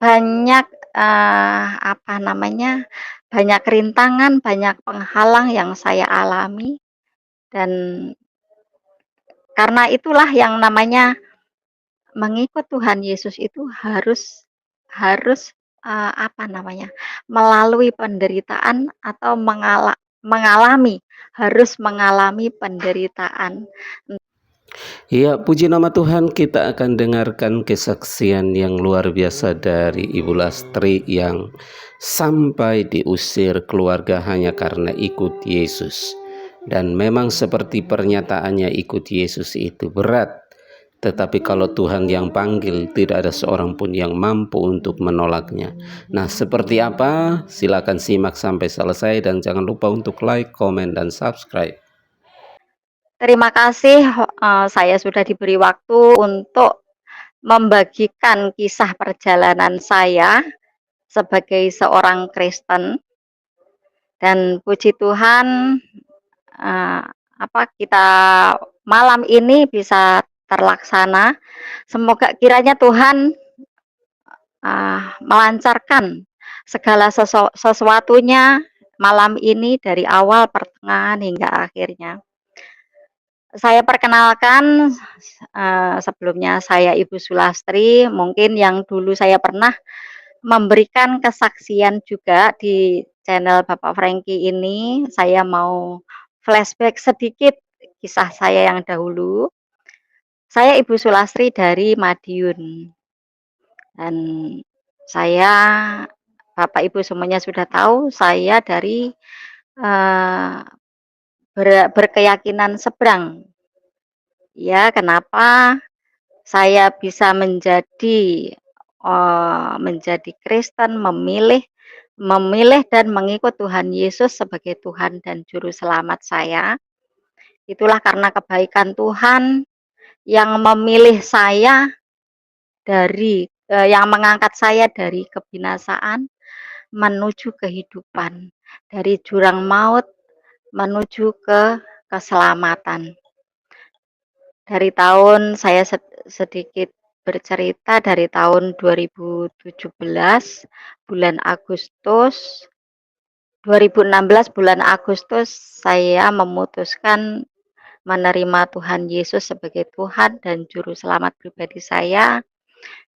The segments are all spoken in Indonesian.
banyak, apa namanya, banyak rintangan, banyak penghalang yang saya alami dan karena itulah yang namanya mengikut Tuhan Yesus itu harus harus, apa namanya, melalui penderitaan atau mengalami, harus mengalami penderitaan. Ya, puji nama Tuhan, kita akan dengarkan kesaksian yang luar biasa dari Ibu Lastri yang sampai diusir keluarga hanya karena ikut Yesus. Dan memang seperti pernyataannya, ikut Yesus itu berat. Tetapi kalau Tuhan yang panggil, tidak ada seorang pun yang mampu untuk menolaknya. Nah, seperti apa? Silakan simak sampai selesai dan jangan lupa untuk like, komen, dan subscribe. Terima kasih, saya sudah diberi waktu untuk membagikan kisah perjalanan saya sebagai seorang Kristen dan puji Tuhan, eee, kita malam ini bisa terlaksana. Semoga kiranya Tuhan, melancarkan segala sesuatunya malam ini dari awal, pertengahan, hingga akhirnya. Saya perkenalkan, sebelumnya saya Ibu Sulastri, mungkin yang dulu saya pernah memberikan kesaksian juga di channel Bapak Franky ini, saya mau flashback sedikit kisah saya yang dahulu. Saya Ibu Sulastri dari Madiun dan saya Bapak Ibu semuanya sudah tahu saya dari, eee, berkeyakinan seberang. Ya, kenapa saya bisa menjadi Kristen, memilih memilih dan mengikut Tuhan Yesus sebagai Tuhan dan juru selamat saya. Itulah karena kebaikan Tuhan yang memilih saya yang mengangkat saya dari kebinasaan menuju kehidupan, dari jurang maut menuju ke keselamatan. Dari tahun saya sedikit bercerita dari tahun 2017 bulan Agustus, 2016 bulan Agustus saya memutuskan menerima Tuhan Yesus sebagai Tuhan dan juru selamat pribadi saya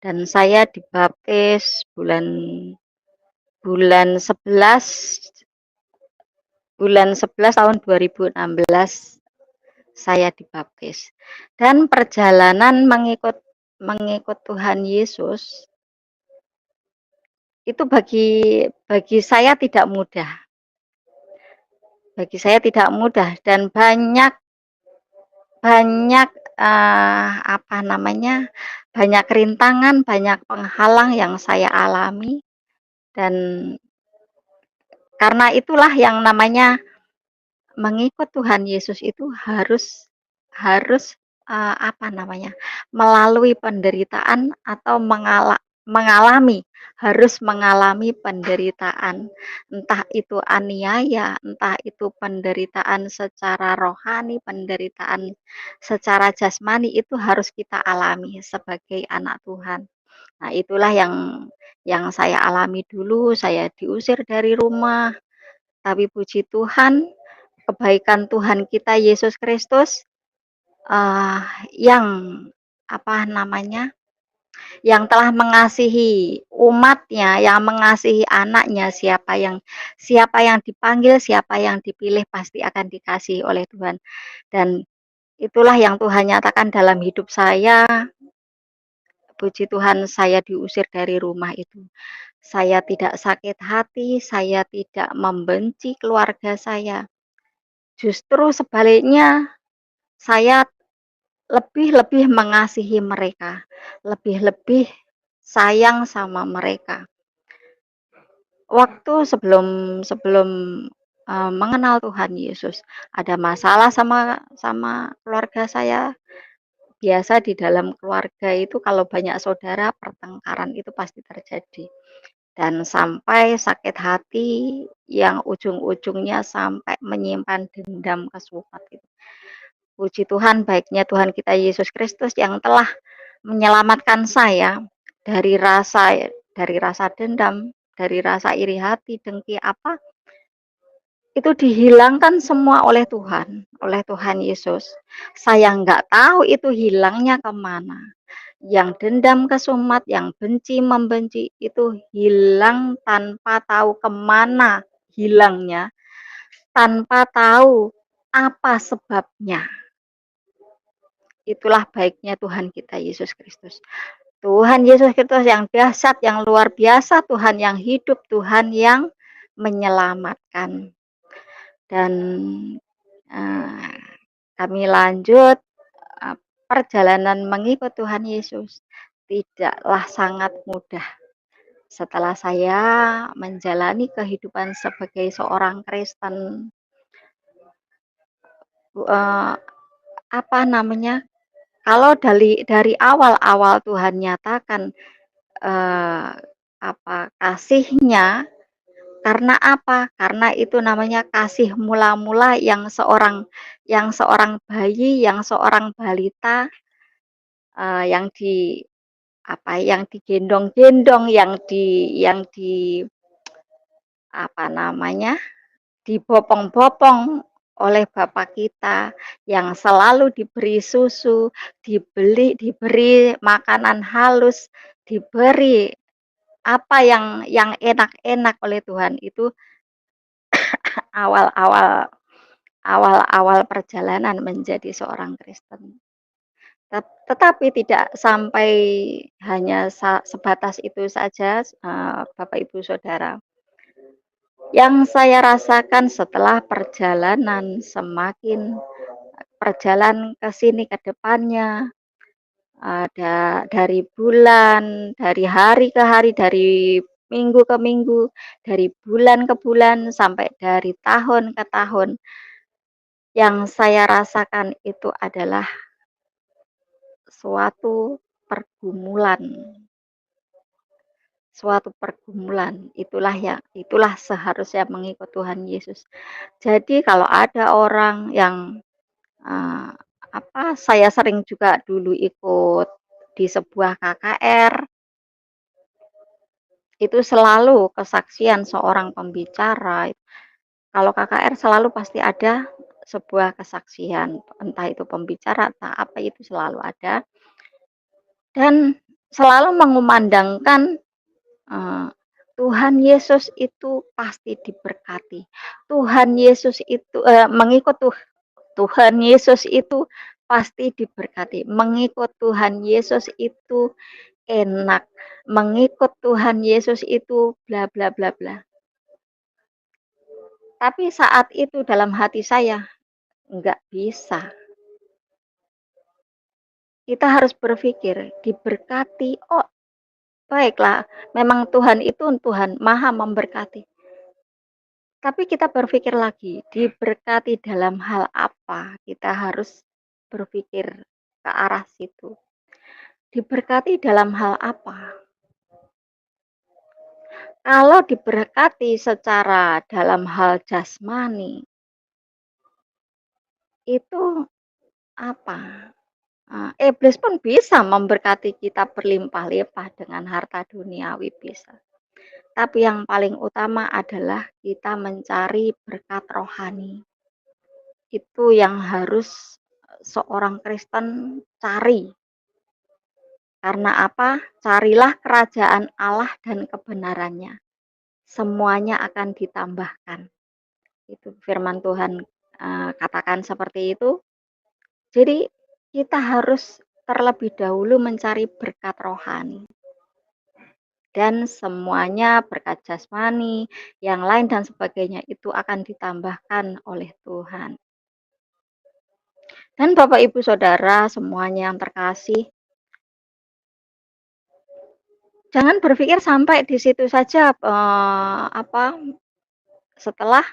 dan saya dibaptis bulan 11 tahun 2016 saya dibaptis. Dan perjalanan mengikut mengikut Tuhan Yesus itu bagi saya tidak mudah. Bagi saya tidak mudah dan banyak banyak, apa namanya, banyak rintangan, banyak penghalang yang saya alami dan karena itulah yang namanya mengikut Tuhan Yesus itu harus harus, apa namanya, melalui penderitaan atau harus mengalami penderitaan. Entah itu aniaya, entah itu penderitaan secara rohani, penderitaan secara jasmani, itu harus kita alami sebagai anak Tuhan. Nah, itulah yang saya alami dulu, saya diusir dari rumah, tapi puji Tuhan kebaikan Tuhan kita Yesus Kristus, eee, yang apa namanya, yang telah mengasihi umatnya, yang mengasihi anaknya, siapa yang dipanggil, siapa yang dipilih pasti akan dikasihi oleh Tuhan. Dan itulah yang Tuhan nyatakan dalam hidup saya, puji Tuhan saya diusir dari rumah itu. Saya tidak sakit hati, saya tidak membenci keluarga saya. Justru sebaliknya, saya lebih-lebih mengasihi mereka, lebih-lebih sayang sama mereka. Waktu sebelum sebelum, mengenal Tuhan Yesus, ada masalah sama sama keluarga saya. Biasa di dalam keluarga itu kalau banyak saudara, pertengkaran itu pasti terjadi. Dan sampai sakit hati yang ujung-ujungnya sampai menyimpan dendam kesumat itu. Puji Tuhan, baiknya Tuhan kita Yesus Kristus yang telah menyelamatkan saya dari rasa dari rasa dendam, dari rasa iri hati, dengki, apa, itu dihilangkan semua oleh Tuhan Yesus. Saya nggak tahu itu hilangnya kemana. Yang dendam kesumat, yang benci membenci, itu hilang tanpa tahu kemana hilangnya, tanpa tahu apa sebabnya. Itulah baiknya Tuhan kita Yesus Kristus. Tuhan Yesus Kristus yang dahsyat, yang luar biasa, Tuhan yang hidup, Tuhan yang menyelamatkan. Dan uh, kami lanjut perjalanan mengikut Tuhan Yesus tidaklah sangat mudah. Setelah saya menjalani kehidupan sebagai seorang Kristen, apa namanya? Kalau dari awal-awal Tuhan nyatakan apa kasihnya, karena apa? Karena itu namanya kasih mula-mula yang seorang bayi, yang seorang balita yang digendong-gendong, yang di apa namanya? Dibopong-bopong oleh Bapak kita, yang selalu diberi susu, diberi makanan halus, diberi apa yang enak-enak oleh Tuhan. Itu awal-awal awal-awal perjalanan menjadi seorang Kristen. Tetapi tidak sampai hanya sebatas itu saja, Bapak Ibu Saudara. Yang saya rasakan setelah perjalanan semakin berjalan ke sini ke depannya, dari bulan, dari hari ke hari, dari minggu ke minggu, dari bulan ke bulan, sampai dari tahun ke tahun. Yang saya rasakan itu adalah suatu pergumulan. Suatu pergumulan, itulah seharusnya mengikut Tuhan Yesus. Jadi kalau ada orang yang saya sering juga dulu ikut di sebuah KKR, itu selalu kesaksian seorang pembicara. Kalau KKR selalu pasti ada sebuah kesaksian, entah itu pembicara, entah apa, itu selalu ada. Dan selalu mengumandangkan Tuhan Yesus itu pasti diberkati. Tuhan Yesus itu mengikut Tuhan Yesus itu pasti diberkati. Mengikut Tuhan Yesus itu enak. Mengikut Tuhan Yesus itu bla bla bla bla. Tapi saat itu dalam hati saya enggak bisa. Kita harus berpikir diberkati. Oh, baiklah, memang Tuhan itu Tuhan Maha memberkati. Tapi kita berpikir lagi, diberkati dalam hal apa? Kita harus berpikir ke arah situ. Diberkati dalam hal apa? Kalau diberkati secara dalam hal jasmani, itu apa? Iblis pun bisa memberkati kita berlimpah-limpah dengan harta duniawi, bisa. Tapi yang paling utama adalah kita mencari berkat rohani. Itu yang harus seorang Kristen cari. Karena apa? Carilah kerajaan Allah dan kebenarannya. Semuanya akan ditambahkan. Itu firman Tuhan katakan seperti itu. Jadi kita harus terlebih dahulu mencari berkat rohani. Dan semuanya berkat jasmani, yang lain dan sebagainya itu akan ditambahkan oleh Tuhan. Dan Bapak Ibu Saudara semuanya yang terkasih, jangan berpikir sampai di situ saja, setelah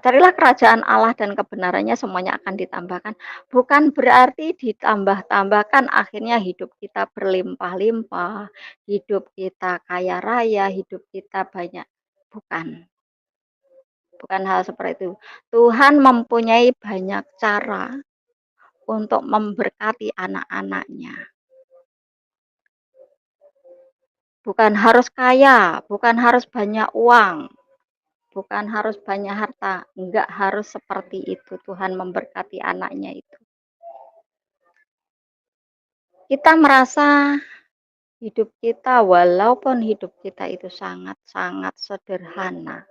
carilah kerajaan Allah dan kebenarannya semuanya akan ditambahkan. Bukan berarti ditambah-tambahkan akhirnya hidup kita berlimpah-limpah, hidup kita kaya raya, hidup kita banyak. Bukan. Bukan hal seperti itu. Tuhan mempunyai banyak cara untuk memberkati anak-anaknya. Bukan harus kaya, bukan harus banyak uang, bukan harus banyak harta, enggak harus seperti itu Tuhan memberkati anaknya itu. Kita merasa hidup kita, walaupun hidup kita itu sangat-sangat sederhana,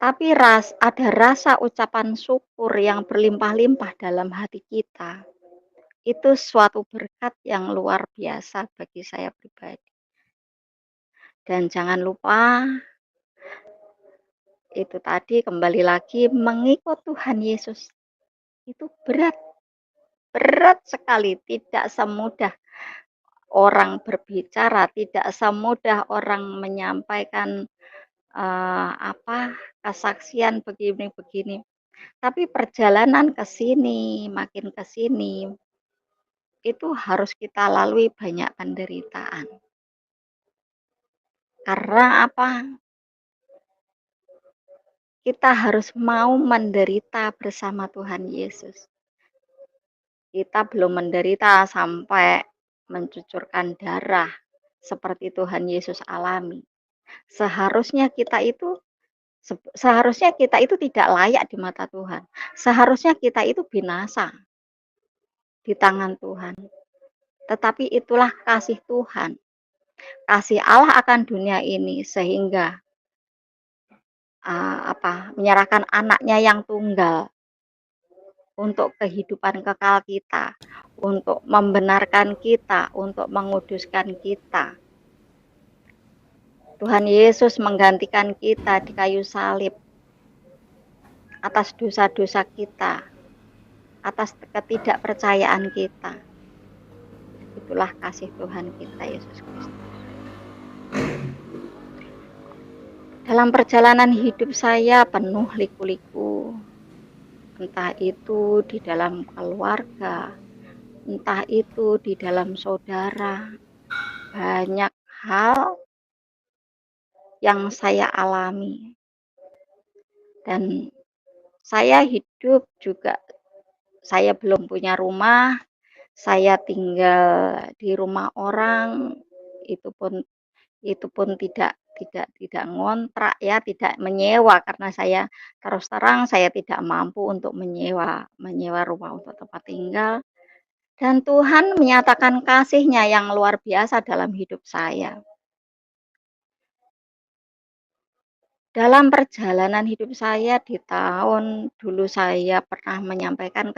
tapi ada rasa ucapan syukur yang berlimpah-limpah dalam hati kita. Itu suatu berkat yang luar biasa bagi saya pribadi. Dan jangan lupa, itu tadi kembali lagi mengikut Tuhan Yesus. Itu berat, berat sekali, tidak semudah orang berbicara, tidak semudah orang menyampaikan kesaksian begini-begini. Tapi perjalanan ke sini, makin ke sini, itu harus kita lalui banyak penderitaan. Karena apa? Kita harus mau menderita bersama Tuhan Yesus. Kita belum menderita sampai mencucurkan darah seperti Tuhan Yesus alami. Seharusnya kita itu tidak layak di mata Tuhan. Seharusnya kita itu binasa di tangan Tuhan. Tetapi itulah kasih Tuhan. Kasih Allah akan dunia ini sehingga menyerahkan anaknya yang tunggal untuk kehidupan kekal kita, untuk membenarkan kita, untuk menguduskan kita. Tuhan Yesus menggantikan kita di kayu salib atas dosa-dosa kita, atas ketidakpercayaan kita. Itulah kasih Tuhan kita Yesus Kristus. Dalam perjalanan hidup saya penuh liku-liku, entah itu di dalam keluarga, entah itu di dalam saudara, banyak hal yang saya alami. Dan saya hidup juga, saya belum punya rumah, saya tinggal di rumah orang, itu pun tidak ngontrak ya, tidak menyewa, karena saya terus terang saya tidak mampu untuk menyewa rumah untuk tempat tinggal. Dan Tuhan menyatakan kasih-Nya yang luar biasa dalam hidup saya. Dalam perjalanan hidup saya di tahun dulu saya pernah menyampaikan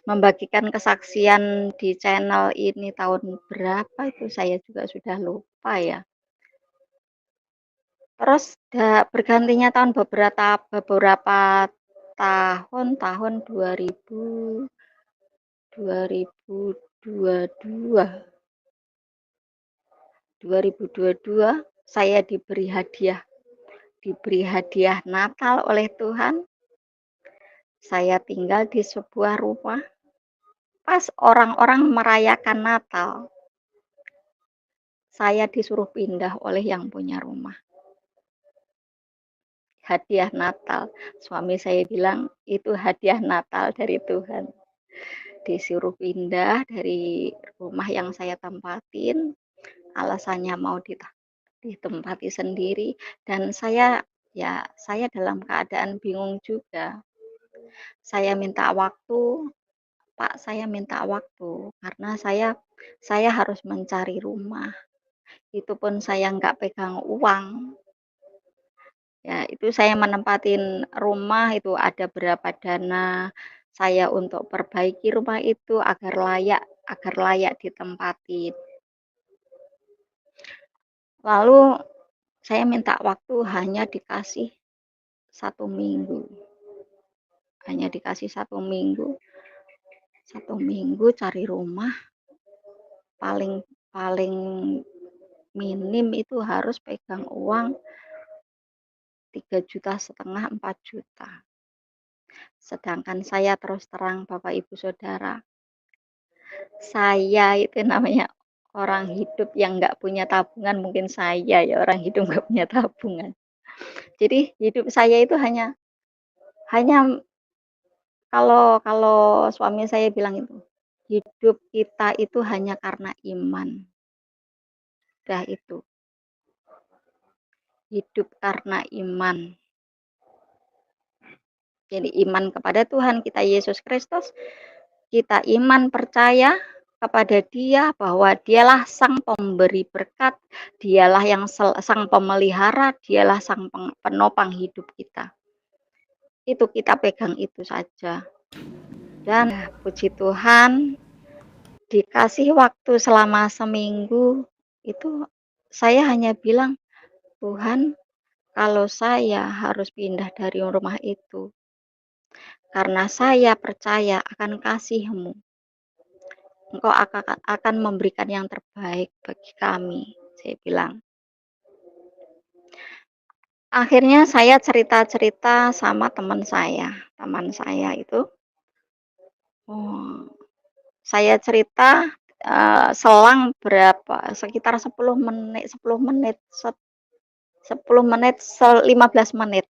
membagikan kesaksian di channel ini tahun berapa itu saya juga sudah lupa ya. Terus bergantinya beberapa tahun 2022 saya diberi hadiah Natal oleh Tuhan. Saya tinggal di sebuah rumah. Pas orang-orang merayakan Natal, saya disuruh pindah oleh yang punya rumah. Hadiah Natal. Suami saya bilang, itu hadiah Natal dari Tuhan. Disuruh pindah dari rumah yang saya tempatin, alasannya mau ditempati sendiri, dan saya dalam keadaan bingung juga. Saya minta waktu, Pak, saya minta waktu, karena saya harus mencari rumah. Itu pun saya nggak pegang uang. Ya, itu saya menempatin rumah itu ada berapa dana saya untuk perbaiki rumah itu agar layak ditempatin. Lalu saya minta waktu hanya dikasih 1 minggu. Hanya dikasih 1 minggu. 1 minggu cari rumah paling minim itu harus pegang uang 3,5 juta, 4 juta. Sedangkan saya terus terang Bapak Ibu Saudara, saya itu namanya orang hidup yang nggak punya tabungan, mungkin saya ya orang hidup nggak punya tabungan. Jadi hidup saya itu hanya kalau suami saya bilang itu, Hidup kita itu hanya karena iman. Udah itu. Hidup karena iman. Jadi iman kepada Tuhan kita Yesus Kristus, kita iman percaya kepada Dia bahwa Dialah Sang Pemberi berkat, Dialah yang Sang Pemelihara, Dialah Sang Penopang hidup kita. Itu kita pegang itu saja. Dan puji Tuhan, dikasih waktu selama seminggu, itu saya hanya bilang, Tuhan, kalau saya harus pindah dari rumah itu, karena saya percaya akan kasih-Mu, Engkau akan memberikan yang terbaik bagi kami, saya bilang. Akhirnya saya cerita-cerita sama teman saya itu, oh, saya cerita, selang sekitar 10 menit 10 menit, 15 menit,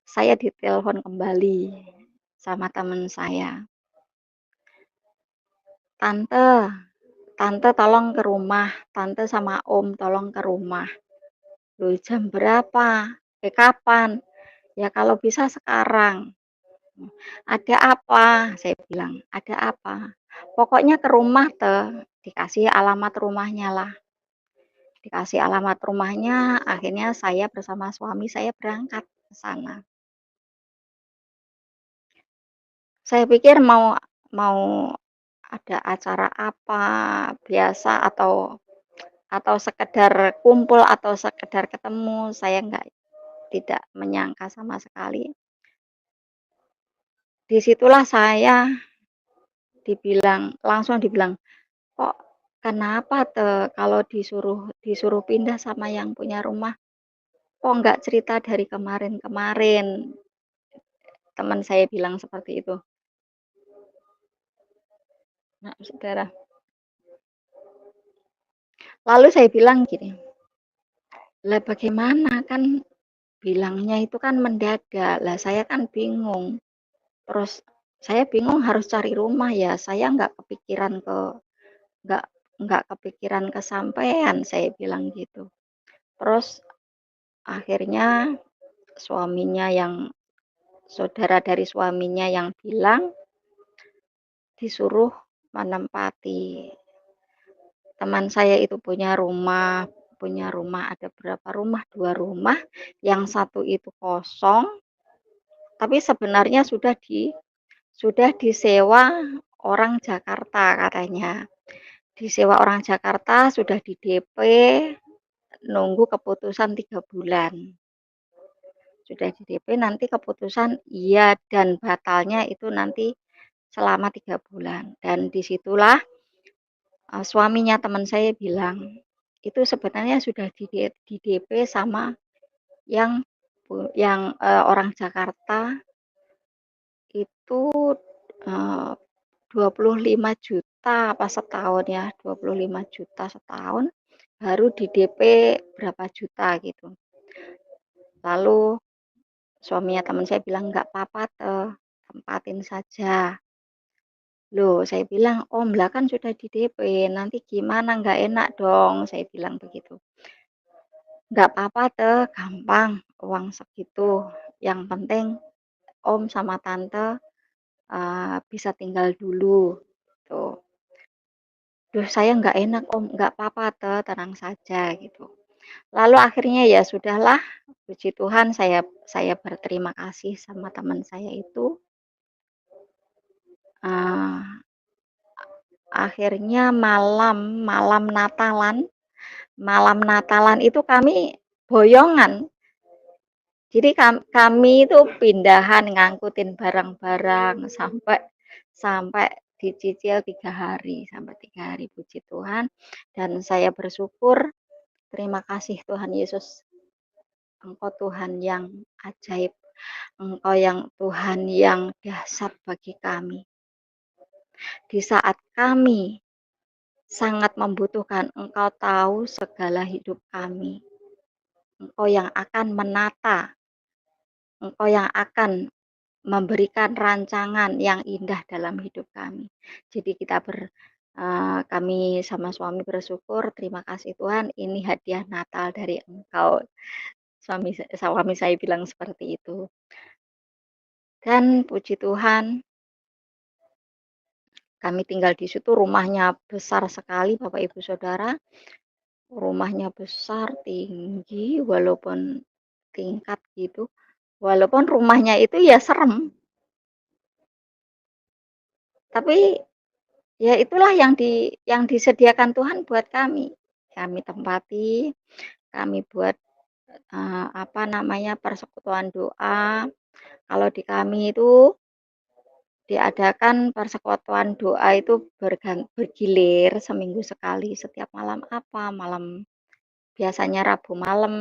saya ditelepon kembali sama teman saya. "Tante Tante tolong ke rumah, Tante sama Om tolong ke rumah." "Loh jam berapa? Kapan?" "Ya kalau bisa sekarang." "Ada apa?" Saya bilang, "Ada apa?" "Pokoknya ke rumah Teh." Dikasih alamat rumahnya lah. Dikasih alamat rumahnya, akhirnya saya bersama suami saya berangkat ke sana. Saya pikir mau mau ada acara apa biasa atau sekedar kumpul atau sekedar ketemu, saya tidak menyangka sama sekali. Disitulah saya langsung dibilang, "Kok kenapa kalau disuruh pindah sama yang punya rumah, kok nggak cerita dari kemarin-kemarin?" Teman saya bilang seperti itu. Nah, saudara. Lalu saya bilang gini, "Lah bagaimana kan bilangnya itu kan mendadak, lah saya kan bingung. Terus saya bingung harus cari rumah ya, saya nggak nggak kepikiran kesampaian," saya bilang gitu. Terus akhirnya saudara dari suaminya yang bilang disuruh menempati. Teman saya itu punya rumah ada berapa rumah, 2 rumah, yang satu itu kosong, tapi sebenarnya sudah disewa orang Jakarta katanya. Disewa orang Jakarta, sudah di DP, nunggu keputusan 3 bulan. Sudah di DP, nanti keputusan iya dan batalnya itu nanti selama 3 bulan. Dan disitulah suaminya teman saya bilang, itu sebenarnya sudah di DP sama orang Jakarta itu, 25 juta apa setahun ya, 25 juta setahun, baru di DP berapa juta gitu. Lalu suaminya teman saya bilang, "Nggak apa-apa tempatin saja." Loh, saya bilang, "Om, lah kan sudah di DP, nanti gimana? Nggak enak dong," saya bilang begitu. "Nggak apa-apa gampang, uang segitu, yang penting Om sama Tante, bisa tinggal dulu," tuh. "Duh saya nggak enak Om." "Nggak apa-apa tenang saja," gitu. Lalu akhirnya ya sudahlah, puji Tuhan saya berterima kasih sama teman saya itu, eee, akhirnya malam Natalan itu kami boyongan. Jadi kami itu pindahan ngangkutin barang-barang sampai sampai dicicil 3 hari, sampai 3 hari, puji Tuhan. Dan saya bersyukur, terima kasih Tuhan Yesus, Engkau Tuhan yang ajaib, Engkau yang Tuhan yang dahsyat bagi kami. Di saat kami sangat membutuhkan, Engkau tahu segala hidup kami. Engkau yang akan menata, Engkau yang akan memberikan rancangan yang indah dalam hidup kami. Jadi kami sama suami bersyukur, "Terima kasih Tuhan, ini hadiah Natal dari Engkau." Suami saya bilang seperti itu. Dan puji Tuhan, kami tinggal di situ, rumahnya besar sekali Bapak Ibu Saudara, rumahnya besar, tinggi, walaupun tingkat gitu, walaupun rumahnya itu ya serem, tapi ya itulah yang disediakan Tuhan buat kami. Kami tempati, kami buat, apa namanya, persekutuan doa. Kalau di kami itu diadakan persekutuan doa itu bergilir seminggu sekali, setiap malam apa, biasanya Rabu malam,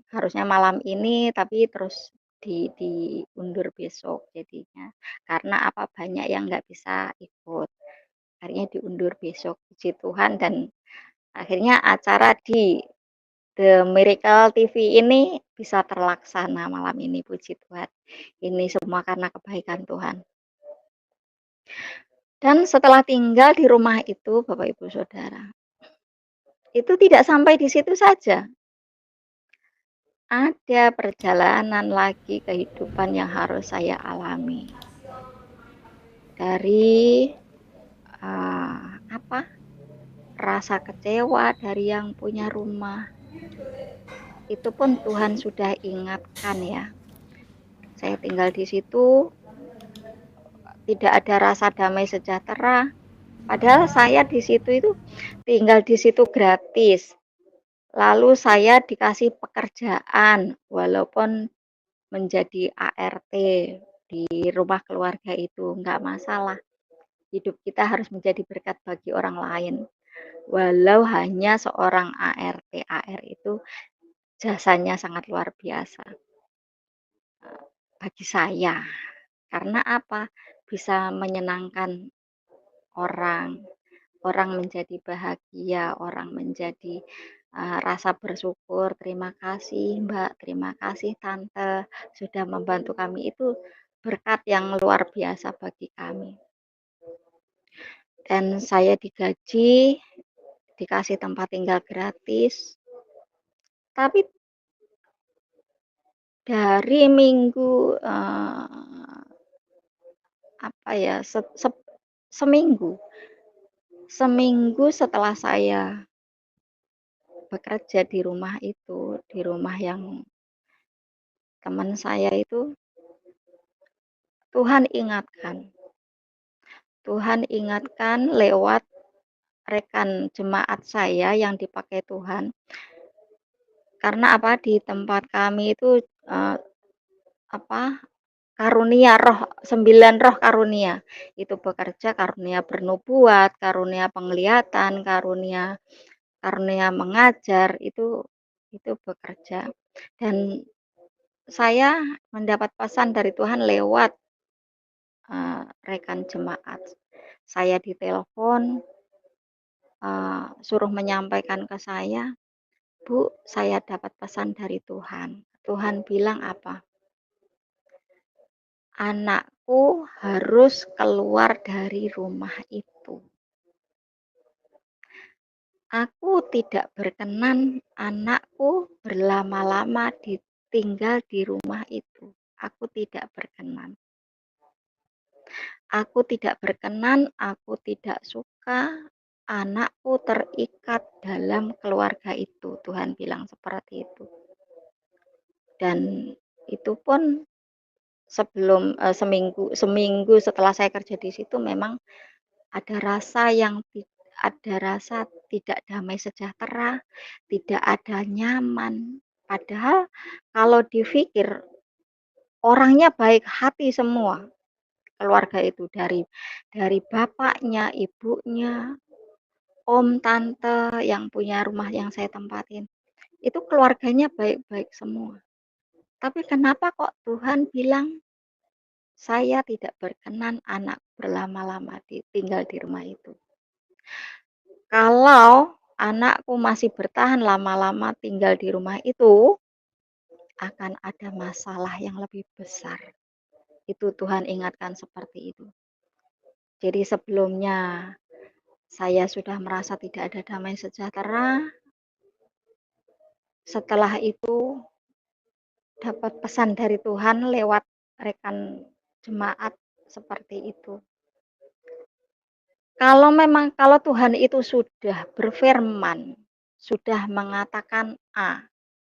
harusnya malam ini tapi terus diundur besok jadinya. Karena apa, banyak yang nggak bisa ikut, akhirnya diundur besok, puji Tuhan, dan akhirnya acara di The Miracle TV ini bisa terlaksana malam ini, puji Tuhan. Ini semua karena kebaikan Tuhan. Dan setelah tinggal di rumah itu, Bapak Ibu Saudara, itu tidak sampai di situ saja. Ada perjalanan lagi kehidupan yang harus saya alami. Dari rasa kecewa dari yang punya rumah. Itu pun Tuhan sudah ingatkan ya. Saya tinggal di situ tidak ada rasa damai sejahtera. Padahal saya di situ itu tinggal di situ gratis. Lalu saya dikasih pekerjaan walaupun menjadi ART di rumah keluarga itu enggak masalah. Hidup kita harus menjadi berkat bagi orang lain. Walau hanya seorang ART, AR itu jasanya sangat luar biasa bagi saya. Karena apa? Bisa menyenangkan orang, orang menjadi bahagia, orang menjadi rasa bersyukur, terima kasih Mbak, terima kasih Tante sudah membantu kami, itu berkat yang luar biasa bagi kami. Dan saya digaji, dikasih tempat tinggal gratis, tapi dari minggu seminggu setelah saya bekerja di rumah itu, di rumah yang teman saya itu, Tuhan ingatkan lewat rekan jemaat saya yang dipakai Tuhan. Karena apa, di tempat kami itu karunia roh, 9 roh karunia itu bekerja, karunia bernubuat, karunia penglihatan, karunia mengajar, itu bekerja. Dan saya mendapat pesan dari Tuhan lewat rekan jemaat. Saya ditelepon, suruh menyampaikan ke saya, "Bu, saya dapat pesan dari Tuhan." Tuhan bilang apa? Anakku harus keluar dari rumah itu. Aku tidak berkenan anakku berlama-lama tinggal di rumah itu. Aku tidak berkenan. Aku tidak berkenan, aku tidak suka anakku terikat dalam keluarga itu. Tuhan bilang seperti itu. Dan itu pun seminggu setelah saya kerja di situ memang ada rasa tidak damai sejahtera, tidak ada nyaman. Padahal kalau dipikir orangnya baik hati semua, keluarga itu dari bapaknya, ibunya, om, tante yang punya rumah yang saya tempatin. Itu keluarganya baik-baik semua. Tapi kenapa kok Tuhan bilang saya tidak berkenan anak berlama-lama tinggal di rumah itu. Kalau anakku masih bertahan lama-lama tinggal di rumah itu, akan ada masalah yang lebih besar. Itu Tuhan ingatkan seperti itu. Jadi sebelumnya saya sudah merasa tidak ada damai sejahtera, setelah itu dapat pesan dari Tuhan lewat rekan jemaat seperti itu. Kalau Tuhan itu sudah berfirman, sudah mengatakan A,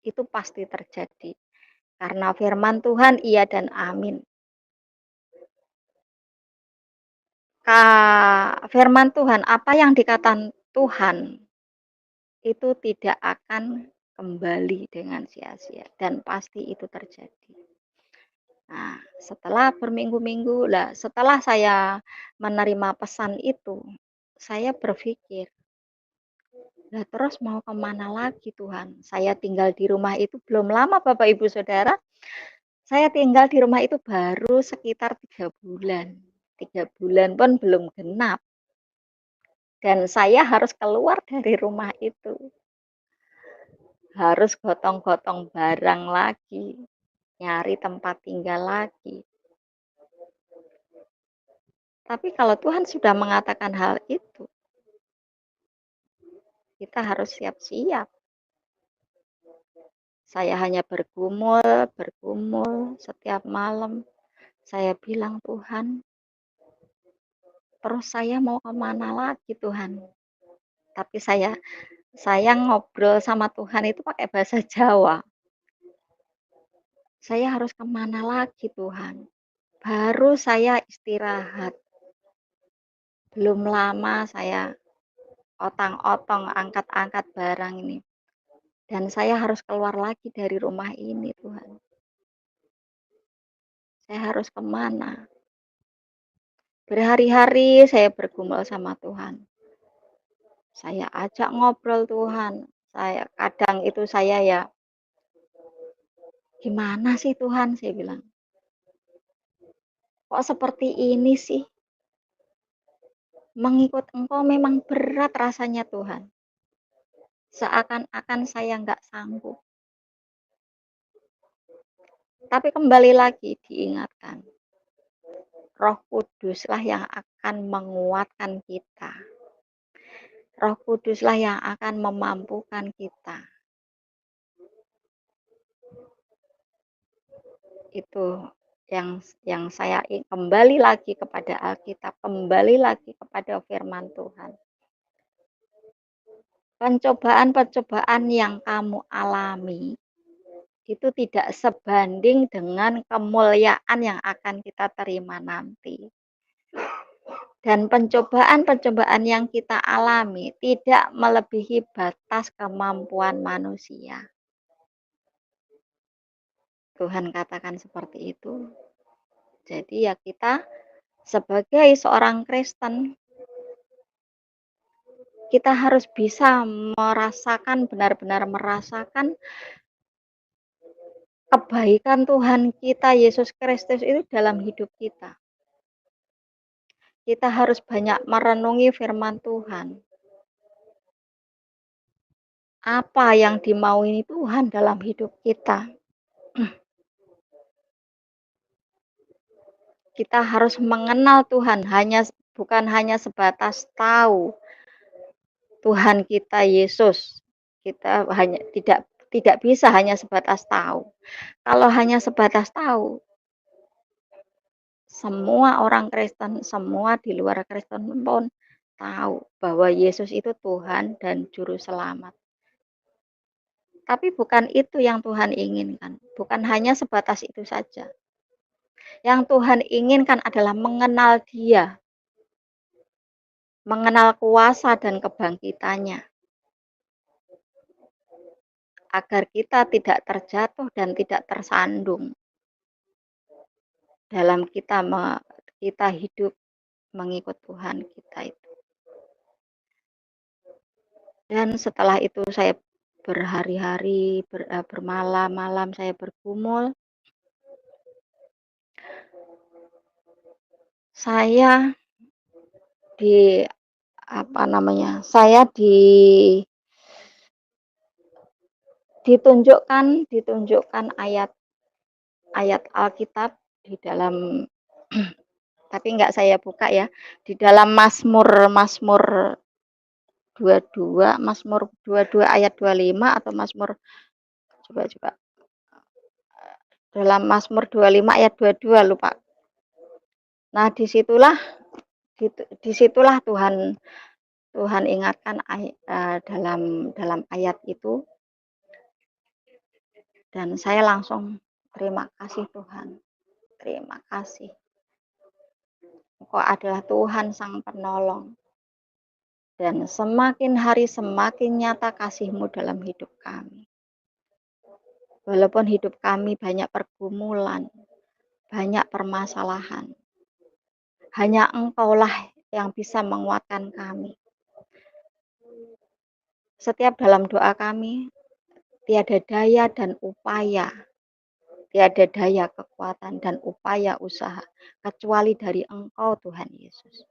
itu pasti terjadi. Karena firman Tuhan iya dan amin. Firman Tuhan, apa yang dikatakan Tuhan itu tidak akan kembali dengan sia-sia dan pasti itu terjadi. Nah, setelah berminggu-minggu, setelah saya menerima pesan itu, saya berpikir, lah terus mau kemana lagi Tuhan? Saya tinggal di rumah itu belum lama Bapak Ibu Saudara, saya tinggal di rumah itu baru sekitar 3 bulan. 3 bulan pun belum genap. Dan saya harus keluar dari rumah itu. Harus gotong-gotong barang lagi, nyari tempat tinggal lagi. Tapi kalau Tuhan sudah mengatakan hal itu, kita harus siap-siap. Saya hanya bergumul setiap malam. Saya bilang, Tuhan, terus saya mau kemana lagi Tuhan? Tapi saya ngobrol sama Tuhan itu pakai bahasa Jawa. Saya harus kemana lagi Tuhan? Baru saya istirahat. Belum lama saya otang-otong angkat-angkat barang ini. Dan saya harus keluar lagi dari rumah ini Tuhan. Saya harus kemana? Berhari-hari saya bergumul sama Tuhan. Saya ajak ngobrol Tuhan. Kadang itu saya ya, gimana sih Tuhan? Saya bilang. Kok seperti ini sih? Mengikut Engkau memang berat rasanya Tuhan. Seakan-akan saya nggak sanggup. Tapi kembali lagi diingatkan, Roh Kuduslah yang akan menguatkan kita. Roh Kuduslah yang akan memampukan kita. Itu yang saya kembali lagi kepada Alkitab, kembali lagi kepada firman Tuhan. Pencobaan-pencobaan yang kamu alami itu tidak sebanding dengan kemuliaan yang akan kita terima nanti. Dan pencobaan-pencobaan yang kita alami tidak melebihi batas kemampuan manusia. Tuhan katakan seperti itu. Jadi ya kita sebagai seorang Kristen, kita harus bisa merasakan, benar-benar merasakan kebaikan Tuhan kita Yesus Kristus itu dalam hidup kita. Kita harus banyak merenungi firman Tuhan. Apa yang dimaui Tuhan dalam hidup kita. Kita harus mengenal Tuhan, bukan hanya sebatas tahu Tuhan kita Yesus. Kita hanya tidak bisa hanya sebatas tahu. Kalau hanya sebatas tahu, semua orang Kristen, semua di luar Kristen pun tahu bahwa Yesus itu Tuhan dan Juru Selamat. Tapi bukan itu yang Tuhan inginkan. Bukan hanya sebatas itu saja. Yang Tuhan inginkan adalah mengenal Dia. Mengenal kuasa dan kebangkitannya. Agar kita tidak terjatuh dan tidak tersandung. Dalam kita hidup mengikut Tuhan kita itu. Dan setelah itu saya berhari-hari, bermalam-malam saya bergumul. Saya ditunjukkan ayat Alkitab di dalam tapi enggak saya buka ya, di dalam Mazmur 22 ayat 25 atau coba dalam Mazmur 25 ayat 22 lupa. Nah, disitulah Tuhan ingatkan dalam ayat itu, dan saya langsung terima kasih Tuhan, terima kasih. Engkau adalah Tuhan Sang Penolong, dan semakin hari semakin nyata kasih-Mu dalam hidup kami. Walaupun hidup kami banyak pergumulan, banyak permasalahan, hanya Engkaulah yang bisa menguatkan kami. Setiap dalam doa kami, tiada daya dan upaya, tiada daya kekuatan dan upaya usaha, kecuali dari Engkau Tuhan Yesus.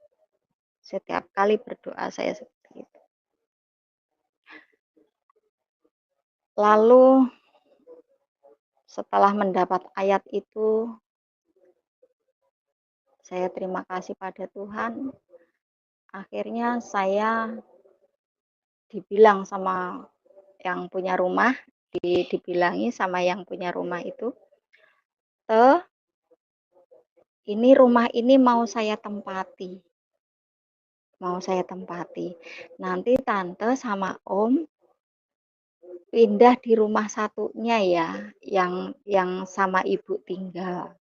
Setiap kali berdoa saya seperti itu. Lalu setelah mendapat ayat itu, saya terima kasih pada Tuhan. Akhirnya saya dibilang sama yang punya rumah, dibilangi sama yang punya rumah itu, ini rumah ini mau saya tempati. Nanti tante sama om pindah di rumah satunya ya, yang sama ibu tinggal.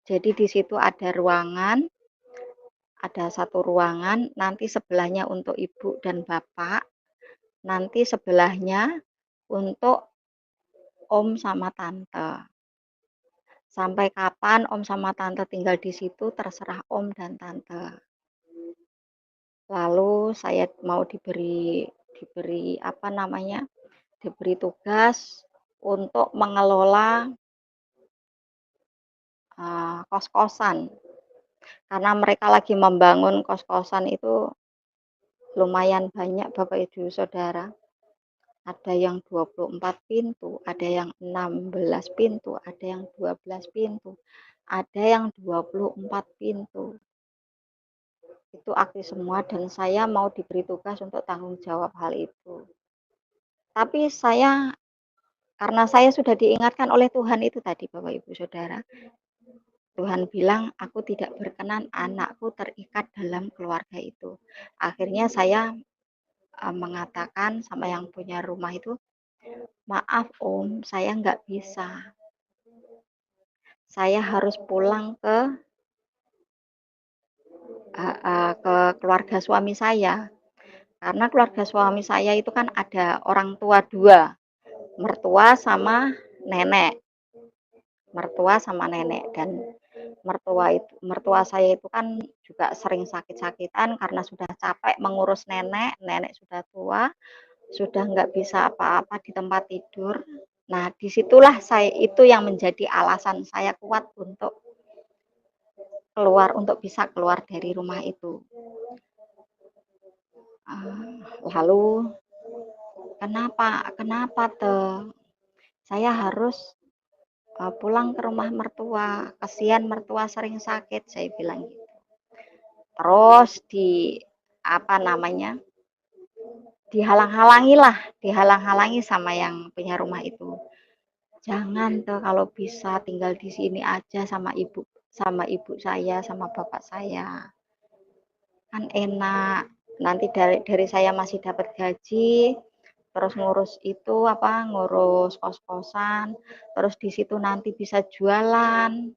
Jadi di situ ada satu ruangan, nanti sebelahnya untuk ibu dan bapak, nanti sebelahnya untuk om sama tante. Sampai kapan om sama tante tinggal di situ terserah om dan tante. Lalu saya mau diberi tugas untuk mengelola kos-kosan. Karena mereka lagi membangun kos-kosan itu lumayan banyak Bapak Ibu Saudara. Ada yang 24 pintu, ada yang 16 pintu, ada yang 12 pintu, ada yang 24 pintu. Itu aktif semua dan saya mau diberi tugas untuk tanggung jawab hal itu. Tapi karena saya sudah diingatkan oleh Tuhan itu tadi Bapak Ibu Saudara, Tuhan bilang aku tidak berkenan anakku terikat dalam keluarga itu. Akhirnya saya mengatakan sama yang punya rumah itu, maaf om, saya nggak bisa. Saya harus pulang ke keluarga suami saya. Karena keluarga suami saya itu kan ada orang tua dua, mertua sama nenek. Dan mertua saya itu kan juga sering sakit-sakitan karena sudah capek mengurus nenek sudah tua, sudah nggak bisa apa-apa di tempat tidur. Nah, disitulah itu yang menjadi alasan saya kuat untuk bisa keluar dari rumah itu. Lalu kenapa saya harus pulang ke rumah mertua, kasihan mertua sering sakit, saya bilang gitu. Terus dihalang-halangi sama yang punya rumah itu. Jangan kalau bisa tinggal di sini aja sama ibu saya, sama bapak saya. Kan enak. Nanti dari saya masih dapat gaji, terus ngurus kos-kosan, terus di situ nanti bisa jualan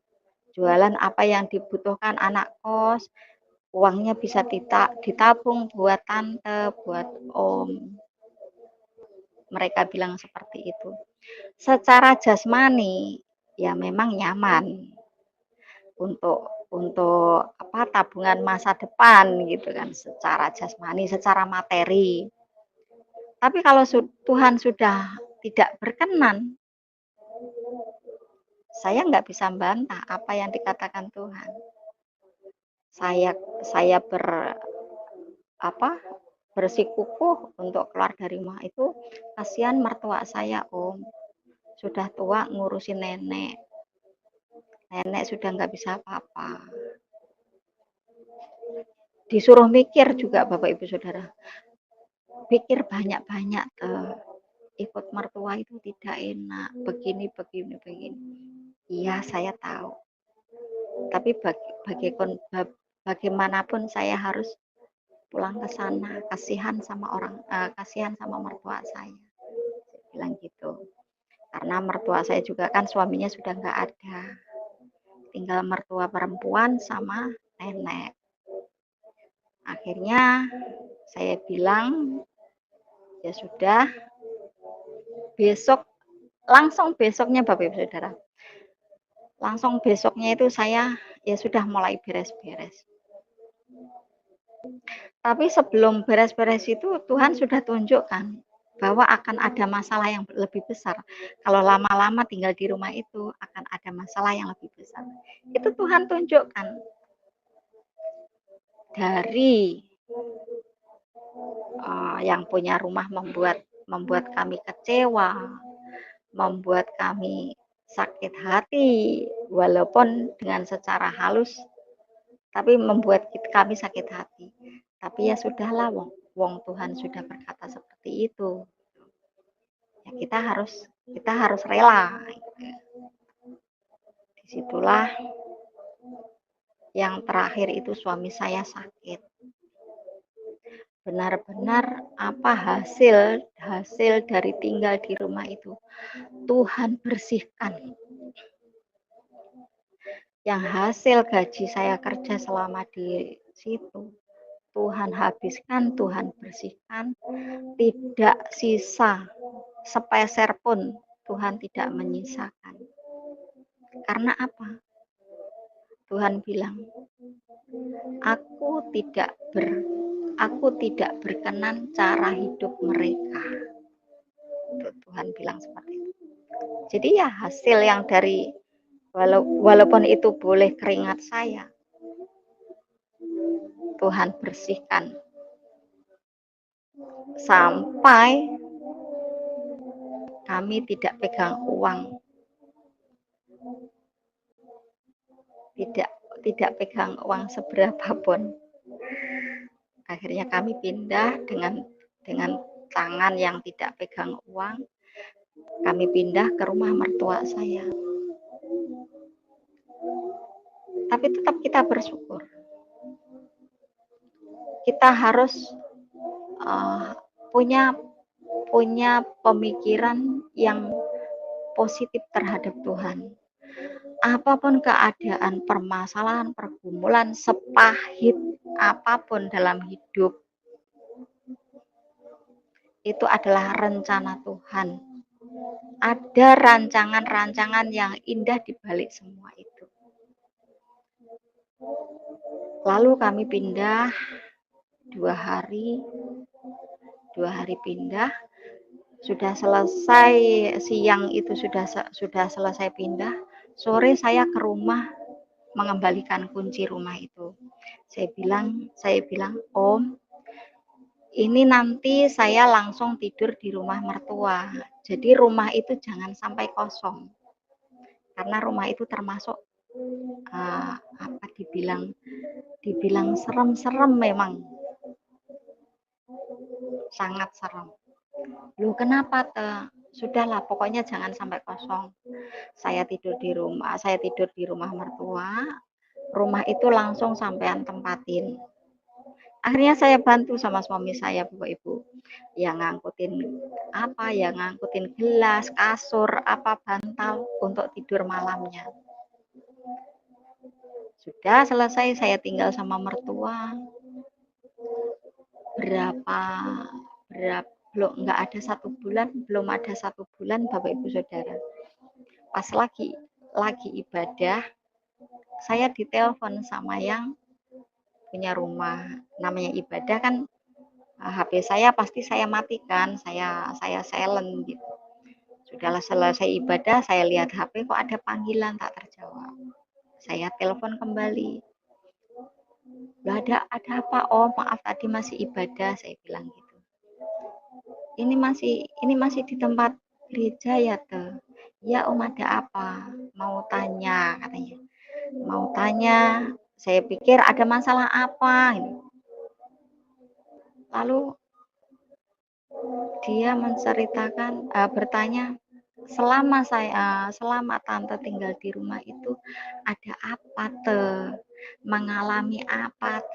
apa yang dibutuhkan anak kos, uangnya bisa ditabung buat tante, buat om. Mereka bilang seperti itu. Secara jasmani ya memang nyaman untuk tabungan masa depan gitu kan, secara jasmani, secara materi. Tapi kalau Tuhan sudah tidak berkenan, saya nggak bisa bantah apa yang dikatakan Tuhan. Saya bersikukuh untuk keluar dari rumah itu. Kasihan mertua saya om, sudah tua ngurusin nenek. Nenek sudah nggak bisa apa-apa. Disuruh mikir juga Bapak Ibu Saudara. Pikir banyak-banyak tuh. Ikut mertua itu tidak enak. Begini, begini, begini. Iya, saya tahu. Tapi bagaimanapun saya harus pulang ke sana. Kasihan sama mertua saya. Saya bilang gitu. Karena mertua saya juga kan suaminya sudah nggak ada. Tinggal mertua perempuan sama nenek. Akhirnya saya bilang, ya sudah, langsung besoknya Bapak Ibu Saudara. Langsung besoknya itu saya ya sudah mulai beres-beres. Tapi sebelum beres-beres itu Tuhan sudah tunjukkan bahwa akan ada masalah yang lebih besar. Kalau lama-lama tinggal di rumah itu akan ada masalah yang lebih besar. Itu Tuhan tunjukkan dari yang punya rumah membuat kami kecewa, membuat kami sakit hati, walaupun dengan secara halus, tapi membuat kami sakit hati. Tapi ya sudahlah, wong Tuhan sudah berkata seperti itu. Ya kita harus rela. Disitulah yang terakhir itu suami saya sakit. Benar-benar apa hasil dari tinggal di rumah itu Tuhan bersihkan. Yang hasil gaji saya kerja selama di situ Tuhan habiskan, Tuhan bersihkan, tidak sisa sepeser pun Tuhan tidak menyisakan. Karena apa? Tuhan bilang, aku tidak berkenan cara hidup mereka. Tuhan bilang seperti itu. Jadi ya hasil yang dari walaupun itu boleh keringat saya, Tuhan bersihkan. Sampai kami tidak pegang uang. Tidak pegang uang seberapa pun. Akhirnya kami pindah dengan tangan yang tidak pegang uang. Kami pindah ke rumah mertua saya. Tapi tetap kita bersyukur. Kita harus punya pemikiran yang positif terhadap Tuhan. Apapun keadaan, permasalahan, pergumulan, sepahit apapun dalam hidup, itu adalah rencana Tuhan. Ada rancangan-rancangan yang indah di balik semua itu. Lalu kami pindah 2 hari pindah, sudah selesai siang itu sudah selesai pindah, sore saya ke rumah mengembalikan kunci rumah itu. Saya bilang, Om, ini nanti saya langsung tidur di rumah mertua. Jadi rumah itu jangan sampai kosong. Karena rumah itu termasuk dibilang serem-serem memang. Sangat serem. Loh kenapa teh? Sudahlah pokoknya jangan sampai kosong. Saya tidur di rumah mertua. Rumah itu langsung sampean tempatin. Akhirnya saya bantu sama suami saya Bapak Ibu. Yang ngangkutin gelas, kasur, bantal untuk tidur malamnya. Sudah selesai saya tinggal sama mertua. Belum ada satu bulan Bapak Ibu Saudara. Pas lagi ibadah, saya ditelepon sama yang punya rumah. Namanya ibadah kan HP saya pasti saya matikan, saya silent gitu. Sudah selesai ibadah, saya lihat HP kok ada panggilan tak terjawab. Saya telepon kembali. Ada apa? Oh, maaf tadi masih ibadah, saya bilang gitu. Ini masih di tempat gereja ya, Teh. Ya, Om, ada apa? mau tanya katanya. Mau tanya, saya pikir ada masalah apa ini. Lalu dia menceritakan, bertanya, selama tante tinggal di rumah itu ada apa mengalami apa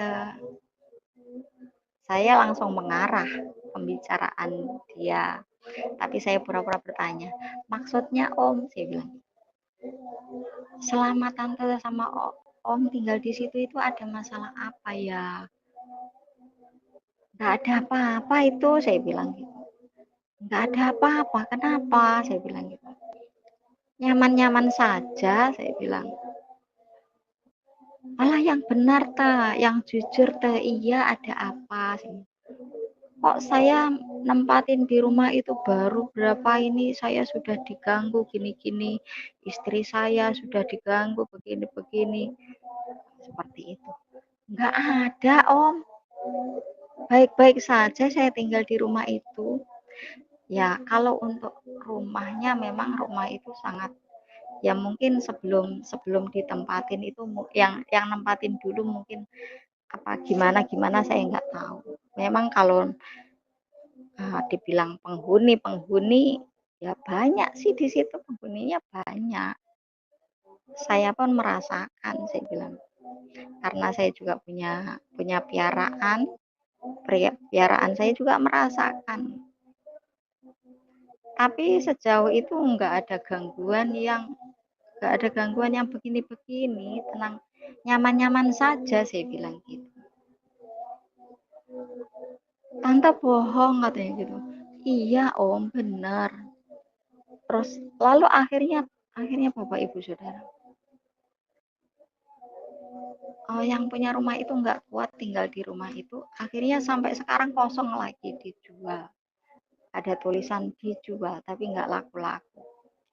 Saya langsung mengarah pembicaraan dia, tapi saya pura-pura bertanya, maksudnya Om, saya bilang, selama tante sama Om tinggal di situ itu ada masalah apa ya? Nggak ada apa-apa itu, saya bilang gitu. Nggak ada apa-apa, kenapa? Saya bilang gitu. Nyaman-nyaman saja, saya bilang. Malah yang benar yang jujur iya ada apa? Kok saya nempatin di rumah itu baru berapa ini saya sudah diganggu gini-gini, istri saya sudah diganggu begini-begini, seperti itu. Nggak ada Om, baik-baik saja saya tinggal di rumah itu. Ya kalau untuk rumahnya memang rumah itu sangat, ya mungkin sebelum ditempatin itu yang nempatin dulu mungkin apa gimana saya nggak tahu. Memang kalau dibilang penghuni ya banyak sih di situ, penghuninya banyak. Saya pun merasakan, saya bilang, karena saya juga punya piaraan saya juga merasakan. Tapi sejauh itu nggak ada gangguan yang begini-begini, tenang, nyaman-nyaman saja, saya bilang gitu. Tante bohong katanya gitu. Iya Om, benar. Terus lalu akhirnya Bapak Ibu Saudara, yang punya rumah itu nggak kuat tinggal di rumah itu, akhirnya sampai sekarang kosong lagi, dijual. Ada tulisan dijual tapi nggak laku-laku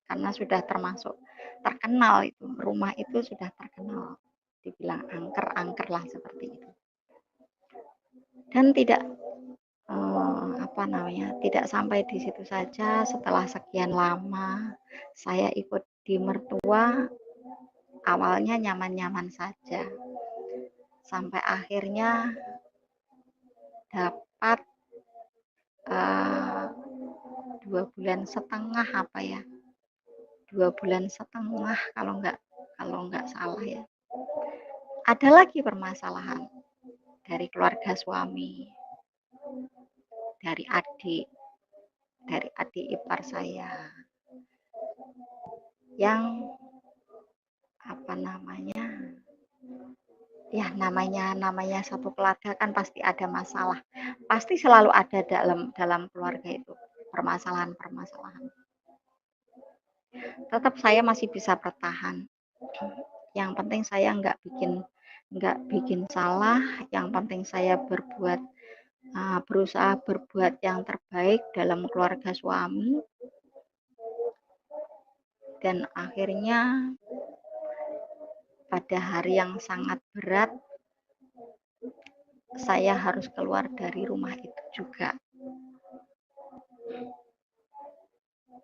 karena sudah termasuk terkenal, itu rumah itu sudah terkenal, dibilang angker lah seperti itu. Dan tidak tidak sampai di situ saja. Setelah sekian lama saya ikut di mertua, awalnya nyaman-nyaman saja sampai akhirnya dapat 2,5 bulan kalau nggak salah ya, ada lagi permasalahan dari keluarga suami, dari adik ipar saya yang namanya satu keluarga kan pasti ada masalah, pasti selalu ada dalam keluarga itu permasalahan. Tetap saya masih bisa bertahan. Yang penting saya nggak bikin salah. Yang penting saya berusaha berbuat yang terbaik dalam keluarga suami. Dan akhirnya pada hari yang sangat berat, saya harus keluar dari rumah itu juga.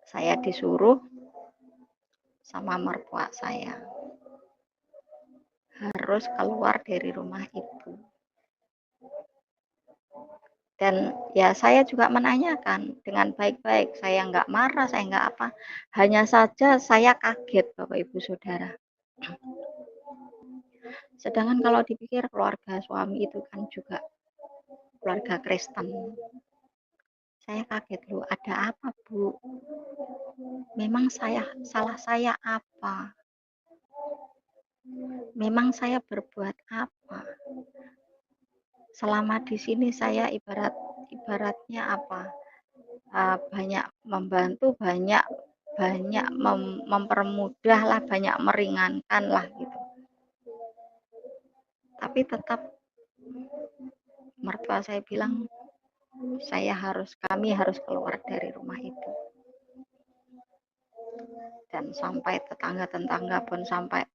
Saya disuruh sama mertua saya harus keluar dari rumah itu. Dan ya saya juga menanyakan dengan baik-baik, saya nggak marah, saya nggak apa, hanya saja saya kaget Bapak Ibu Saudara. Sedangkan kalau dipikir keluarga suami itu kan juga keluarga Kristen. Saya kaget, loh ada apa Bu? Memang salah saya apa? Memang saya berbuat apa? Selama di sini saya ibaratnya apa? Banyak membantu, banyak mempermudah lah, banyak meringankan lah gitu. Tapi tetap mertua saya bilang kami harus keluar dari rumah itu. Dan sampai tetangga-tetangga pun sampai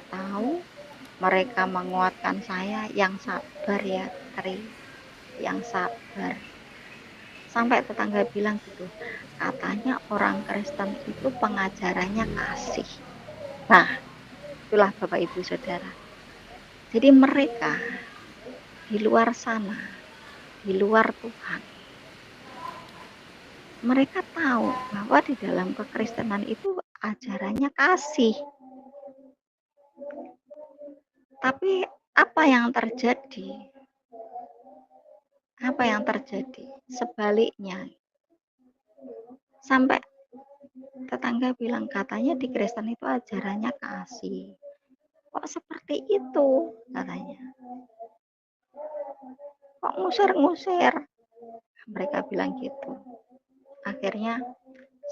tahu, mereka menguatkan saya, yang sabar ya Tri, yang sabar. Sampai tetangga bilang gitu, katanya orang Kristen itu pengajarannya kasih. Nah, itulah Bapak Ibu Saudara. Jadi mereka di luar sana, di luar Tuhan, mereka tahu bahwa di dalam kekristenan itu ajarannya kasih. Tapi apa yang terjadi? Apa yang terjadi? Sebaliknya. Sampai tetangga bilang katanya di Kristen itu ajarannya kasih. Kok seperti itu? Katanya. Kok ngusir-ngusir? Mereka bilang gitu. Akhirnya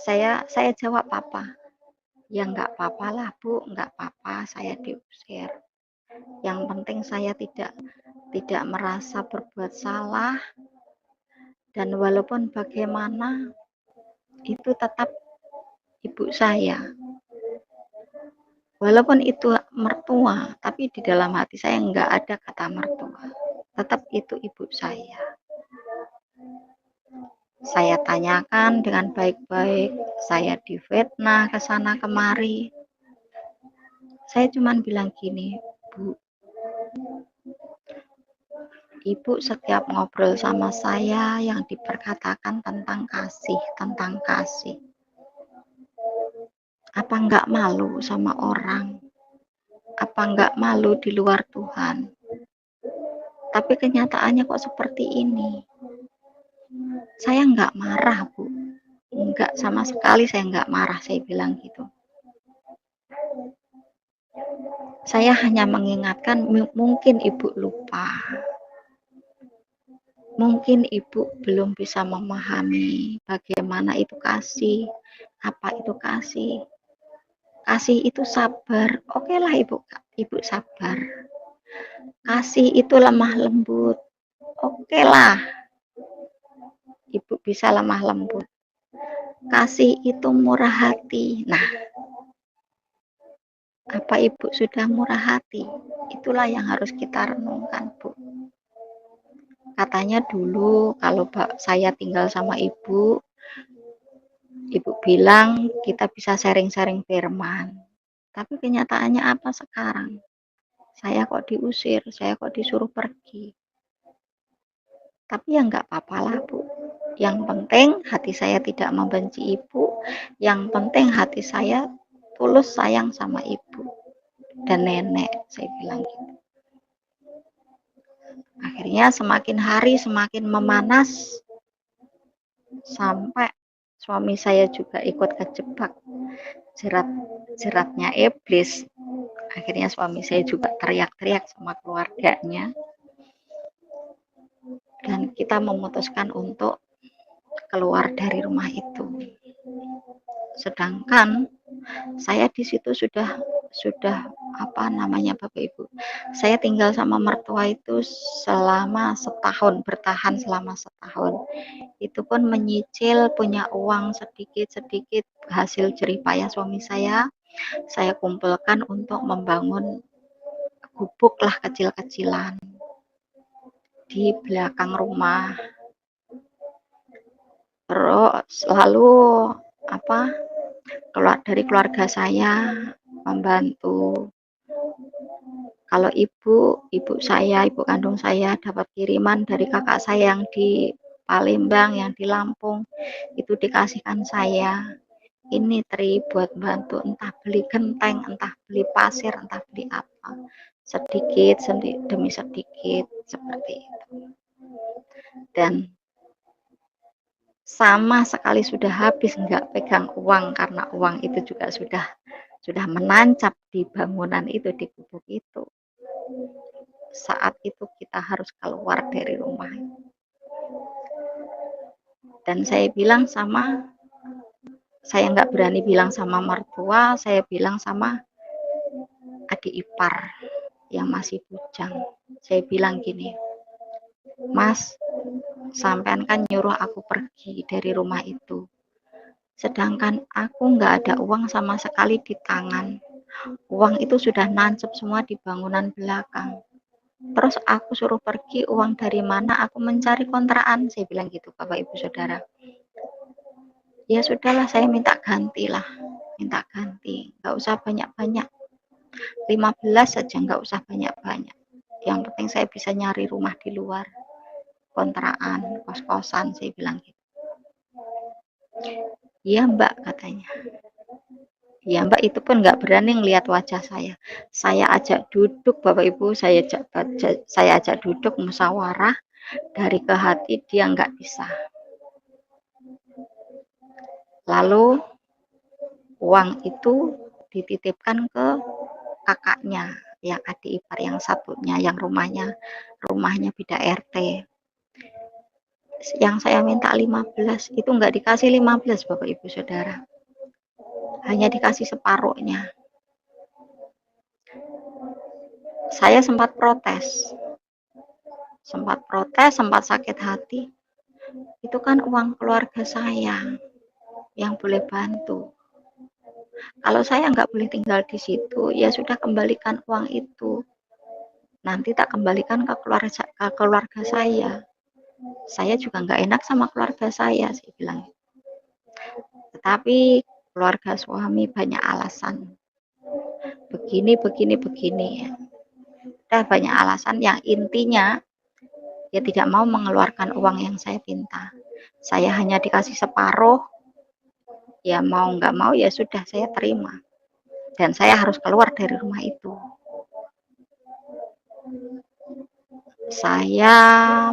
saya jawab apa? Ya nggak apa-apa lah Bu, nggak apa-apa saya diusir. Yang penting saya tidak merasa berbuat salah, dan walaupun bagaimana itu tetap ibu saya. Walaupun itu mertua, tapi di dalam hati saya nggak ada kata mertua. Tetap itu ibu saya. Saya tanyakan dengan baik-baik, saya difitnah ke sana kemari. Saya cuma bilang gini, Bu, Ibu setiap ngobrol sama saya yang diperkatakan tentang kasih. Apa enggak malu sama orang? Apa enggak malu di luar Tuhan? Tapi kenyataannya kok seperti ini. Saya enggak marah, Bu. Enggak, sama sekali saya enggak marah, saya bilang gitu. Saya hanya mengingatkan, mungkin Ibu lupa. Mungkin Ibu belum bisa memahami bagaimana itu kasih, apa itu kasih. Kasih itu sabar. Oke lah Ibu sabar. Kasih itu lemah lembut. Oke lah, Ibu bisa lemah lembut. Kasih itu murah hati. Nah, apa Ibu sudah murah hati? Itulah yang harus kita renungkan, Bu. Katanya dulu kalau saya tinggal sama Ibu bilang kita bisa sharing-sharing firman. Tapi kenyataannya apa sekarang? Saya kok diusir, saya kok disuruh pergi. Tapi ya nggak apa-apa lah, Bu. Yang penting hati saya tidak membenci Ibu. Yang penting hati saya tulus sayang sama Ibu dan nenek, saya bilang gitu. Akhirnya semakin hari semakin memanas, sampai suami saya juga ikut kejebak jeratnya iblis. Akhirnya suami saya juga teriak-teriak sama keluarganya, dan kita memutuskan untuk keluar dari rumah itu. Sedangkan saya di situ sudah apa namanya Bapak Ibu, saya tinggal sama mertua itu selama setahun, bertahan selama setahun. Itu pun menyicil, punya uang sedikit-sedikit hasil jerih payah suami saya kumpulkan untuk membangun gubuk lah kecil-kecilan di belakang rumah. Terus lalu apa, dari keluarga saya membantu. Kalau ibu saya, ibu kandung saya dapat kiriman dari kakak saya yang di Palembang, yang di Lampung, itu dikasihkan saya. Ini Tri buat bantu, entah beli genteng, entah beli pasir, entah beli apa. Sedikit demi sedikit seperti itu. Dan sama sekali sudah habis, nggak pegang uang, karena uang itu juga sudah menancap di bangunan itu, di gubuk itu. Saat itu kita harus keluar dari rumah. Dan saya nggak berani bilang sama mertua, saya bilang sama adik ipar yang masih bujang. Saya bilang gini, Mas, sampean kan nyuruh aku pergi dari rumah itu. Sedangkan aku nggak ada uang sama sekali di tangan. Uang itu sudah nancep semua di bangunan belakang. Terus aku suruh pergi, uang dari mana? Aku mencari kontrakan, saya bilang gitu, Bapak Ibu Saudara. Ya sudahlah, saya minta ganti lah, minta ganti, nggak usah banyak-banyak, 15 saja, nggak usah banyak-banyak. Yang penting saya bisa nyari rumah di luar, kontrakan, kos-kosan, saya bilang gitu. Iya Mbak, katanya. Ya Mbak, itu pun nggak berani ngelihat wajah saya. Saya ajak duduk, Bapak Ibu, saya ajak duduk musyawarah, dari ke hati dia nggak bisa. Lalu uang itu dititipkan ke kakaknya, yang adik ipar yang satunya, yang rumahnya beda RT. Yang saya minta 15, itu nggak dikasih 15, Bapak Ibu Saudara. Hanya dikasih separuhnya. Saya sempat protes, sempat sakit hati. Itu kan uang keluarga saya yang boleh bantu. Kalau saya nggak boleh tinggal di situ, ya sudah, kembalikan uang itu. Nanti tak kembalikan ke keluarga saya. Saya juga nggak enak sama keluarga saya bilang. Tetapi keluarga suami banyak alasan. Begini. Udah banyak alasan, yang intinya ya tidak mau mengeluarkan uang yang saya minta. Saya hanya dikasih separuh, ya mau nggak mau ya sudah, saya terima. Dan saya harus keluar dari rumah itu. Saya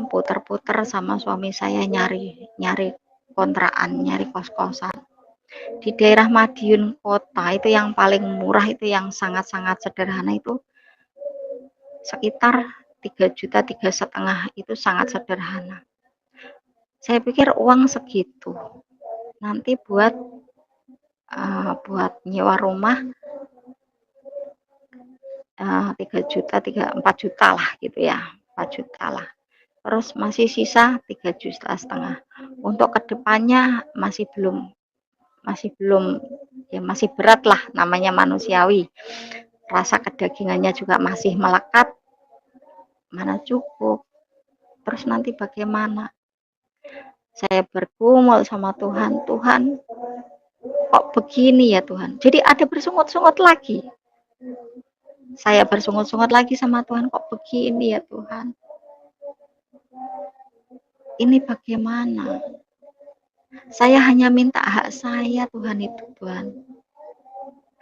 putar-putar sama suami saya nyari kontrakan, nyari kos-kosan. Di daerah Madiun kota itu yang paling murah, itu yang sangat-sangat sederhana, itu sekitar 3 juta, 3,5, itu sangat sederhana. Saya pikir uang segitu nanti buat nyewa rumah 3 juta, 4 juta lah gitu ya, 4 juta lah. Terus masih sisa 3,5 juta. Untuk kedepannya masih berat lah, namanya manusiawi. Rasa kedagingannya juga masih melekat, mana cukup. Terus nanti bagaimana? Saya bergumul sama Tuhan, Tuhan kok begini ya Tuhan. Jadi ada bersungut-sungut lagi. Saya bersungut-sungut lagi sama Tuhan, kok begini ya Tuhan. Ini bagaimana? Saya hanya minta hak saya, Tuhan, itu Tuhan.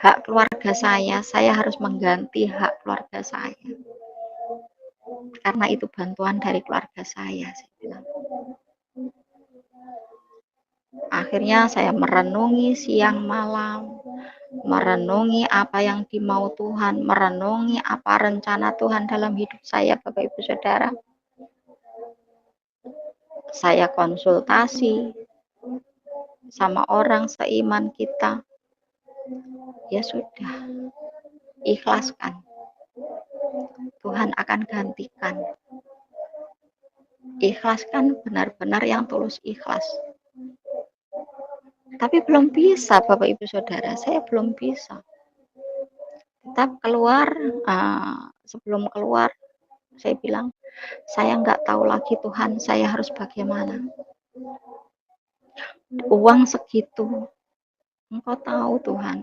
Hak keluarga saya harus mengganti hak keluarga saya. Karena itu bantuan dari keluarga saya bilang. Akhirnya saya merenungi siang malam, merenungi apa yang dimau Tuhan, merenungi apa rencana Tuhan dalam hidup saya, Bapak Ibu Saudara. Saya konsultasi sama orang seiman kita. Ya sudah, ikhlaskan. Tuhan akan gantikan. Ikhlaskan, benar-benar yang tulus ikhlas. Tapi belum bisa, Bapak Ibu Saudara, saya belum bisa. Tetap keluar, sebelum keluar, saya bilang, saya nggak tahu lagi Tuhan, saya harus bagaimana. Uang segitu, Engkau tahu Tuhan,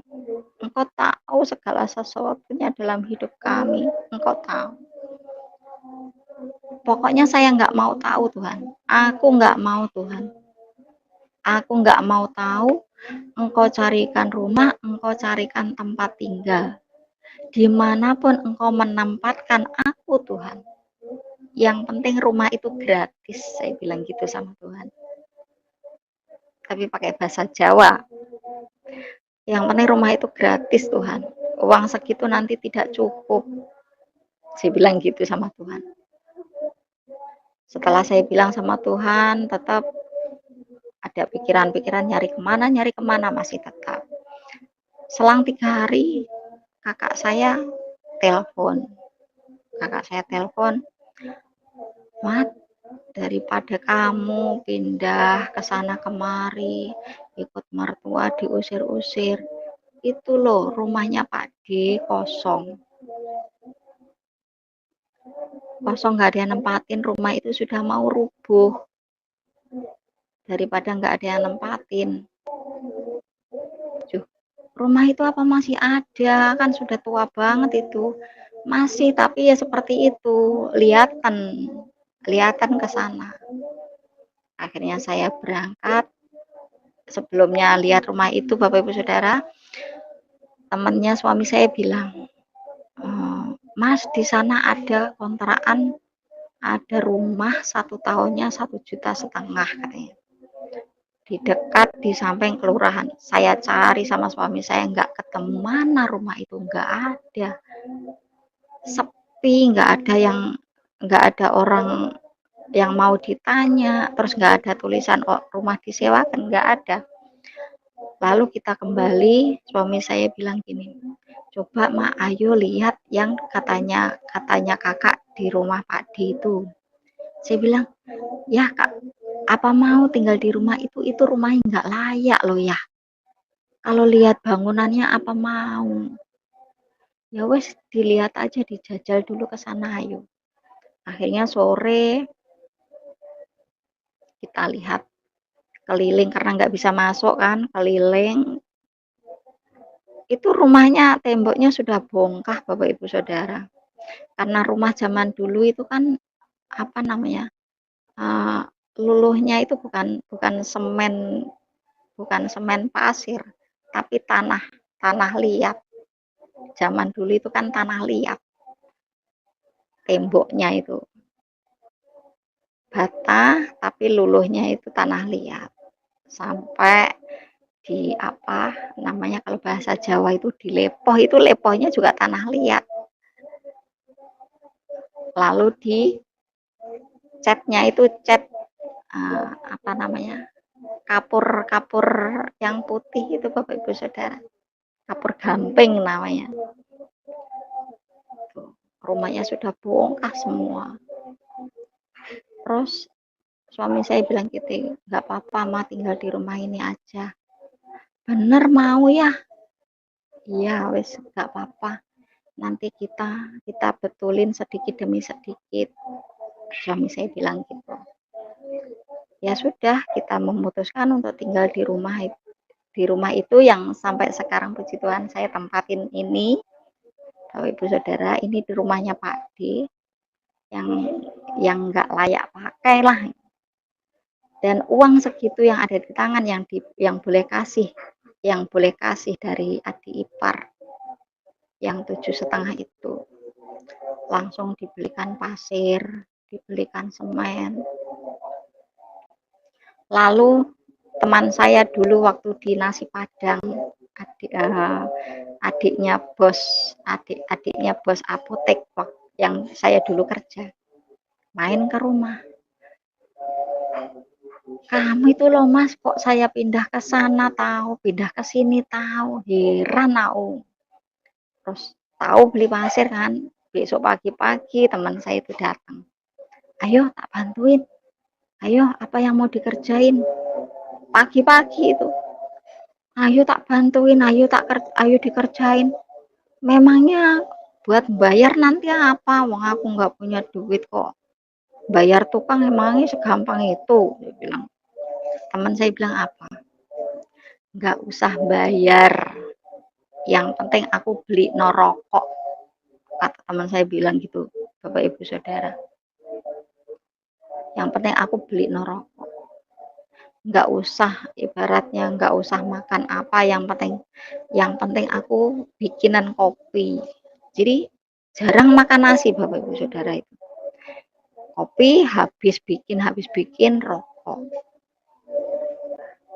Engkau tahu segala sesuatunya dalam hidup kami, Engkau tahu. Pokoknya saya nggak mau tahu Tuhan, aku nggak mau Tuhan. Aku nggak mau tahu, Engkau carikan rumah, Engkau carikan tempat tinggal. Dimanapun Engkau menempatkan aku Tuhan. Yang penting rumah itu gratis, saya bilang gitu sama Tuhan. Tapi pakai bahasa Jawa. Yang penting rumah itu gratis Tuhan. Uang segitu nanti tidak cukup. Saya bilang gitu sama Tuhan. Setelah saya bilang sama Tuhan, tetap ada pikiran-pikiran nyari kemana masih tetap. Selang 3 hari, kakak saya telepon. Mat, daripada kamu pindah ke sana kemari, ikut mertua diusir-usir, itu loh rumahnya Pak D kosong. kosong, nggak ada yang nempatin, rumah itu sudah mau rubuh daripada nggak ada yang nempatin. Juh, rumah itu apa masih ada, kan sudah tua banget itu. Masih, tapi ya seperti itu, kelihatan ke sana. Akhirnya saya berangkat. Sebelumnya lihat rumah itu, Bapak Ibu Saudara, temannya suami saya bilang, Mas, di sana ada kontrakan, ada rumah 1 tahunnya 1,5 juta katanya. Di dekat di samping kelurahan. Saya cari sama suami saya nggak ketemu, mana rumah itu, nggak ada, sepi, nggak ada orang yang mau ditanya, terus nggak ada tulisan rumah disewakan, nggak ada. Lalu kita kembali, suami saya bilang gini, coba Ma, ayo lihat yang katanya kakak di rumah Pak D itu. Saya bilang, ya Kak, apa mau tinggal di rumah itu rumahnya nggak layak loh ya. Kalau lihat bangunannya apa mau. Ya wes, dilihat aja, dijajal dulu ke sana ayo. Akhirnya sore kita lihat keliling karena nggak bisa masuk kan, keliling. Itu rumahnya temboknya sudah bongkah Bapak Ibu Saudara. Karena rumah zaman dulu itu kan apa namanya? Luluhnya itu bukan semen, pasir, tapi tanah liat. Zaman dulu itu kan tanah liat. Temboknya itu bata, tapi luluhnya itu tanah liat. Sampai di apa namanya, kalau bahasa Jawa itu dilepoh, itu lepohnya juga tanah liat. Lalu di catnya itu cat apa namanya, kapur yang putih itu Bapak Ibu Saudara, kapur gamping namanya. Rumahnya sudah bongkah semua. Terus suami saya bilang gitu, nggak apa-apa Ma, tinggal di rumah ini aja. Bener mau ya? Iya wes, nggak apa-apa, nanti kita betulin sedikit demi sedikit, suami saya bilang gitu. Ya sudah, kita memutuskan untuk tinggal di rumah itu yang sampai sekarang puji Tuhan saya tempatin ini, Bapak Ibu Saudara. Ini di rumahnya Pak D yang nggak layak pakai lah. Dan uang segitu yang ada di tangan yang boleh kasih dari adik ipar yang 7,5 itu, langsung dibelikan pasir, dibelikan semen. Lalu teman saya dulu waktu di Nasi Padang, adiknya bos apotek yang saya dulu kerja, main ke rumah. Kamu itu loh Mas, kok saya pindah ke sana tahu, pindah ke sini tahu, heran aku. Terus tahu beli pasir kan, besok pagi-pagi teman saya itu datang. Ayo tak bantuin, ayo apa yang mau dikerjain, pagi-pagi itu. Ayo tak bantuin, ayo dikerjain. Memangnya buat bayar nanti apa? Wong aku nggak punya duit kok. Bayar tukang emangnya segampang itu, dia bilang. Teman saya bilang apa? Nggak usah bayar. Yang penting aku beli no rokok. Kata teman saya bilang gitu, Bapak Ibu Saudara. Yang penting aku beli no rokok. Nggak usah, ibaratnya nggak usah makan apa, yang penting aku bikinan kopi. Jadi jarang makan nasi Bapak Ibu Saudara itu. Kopi habis bikin rokok.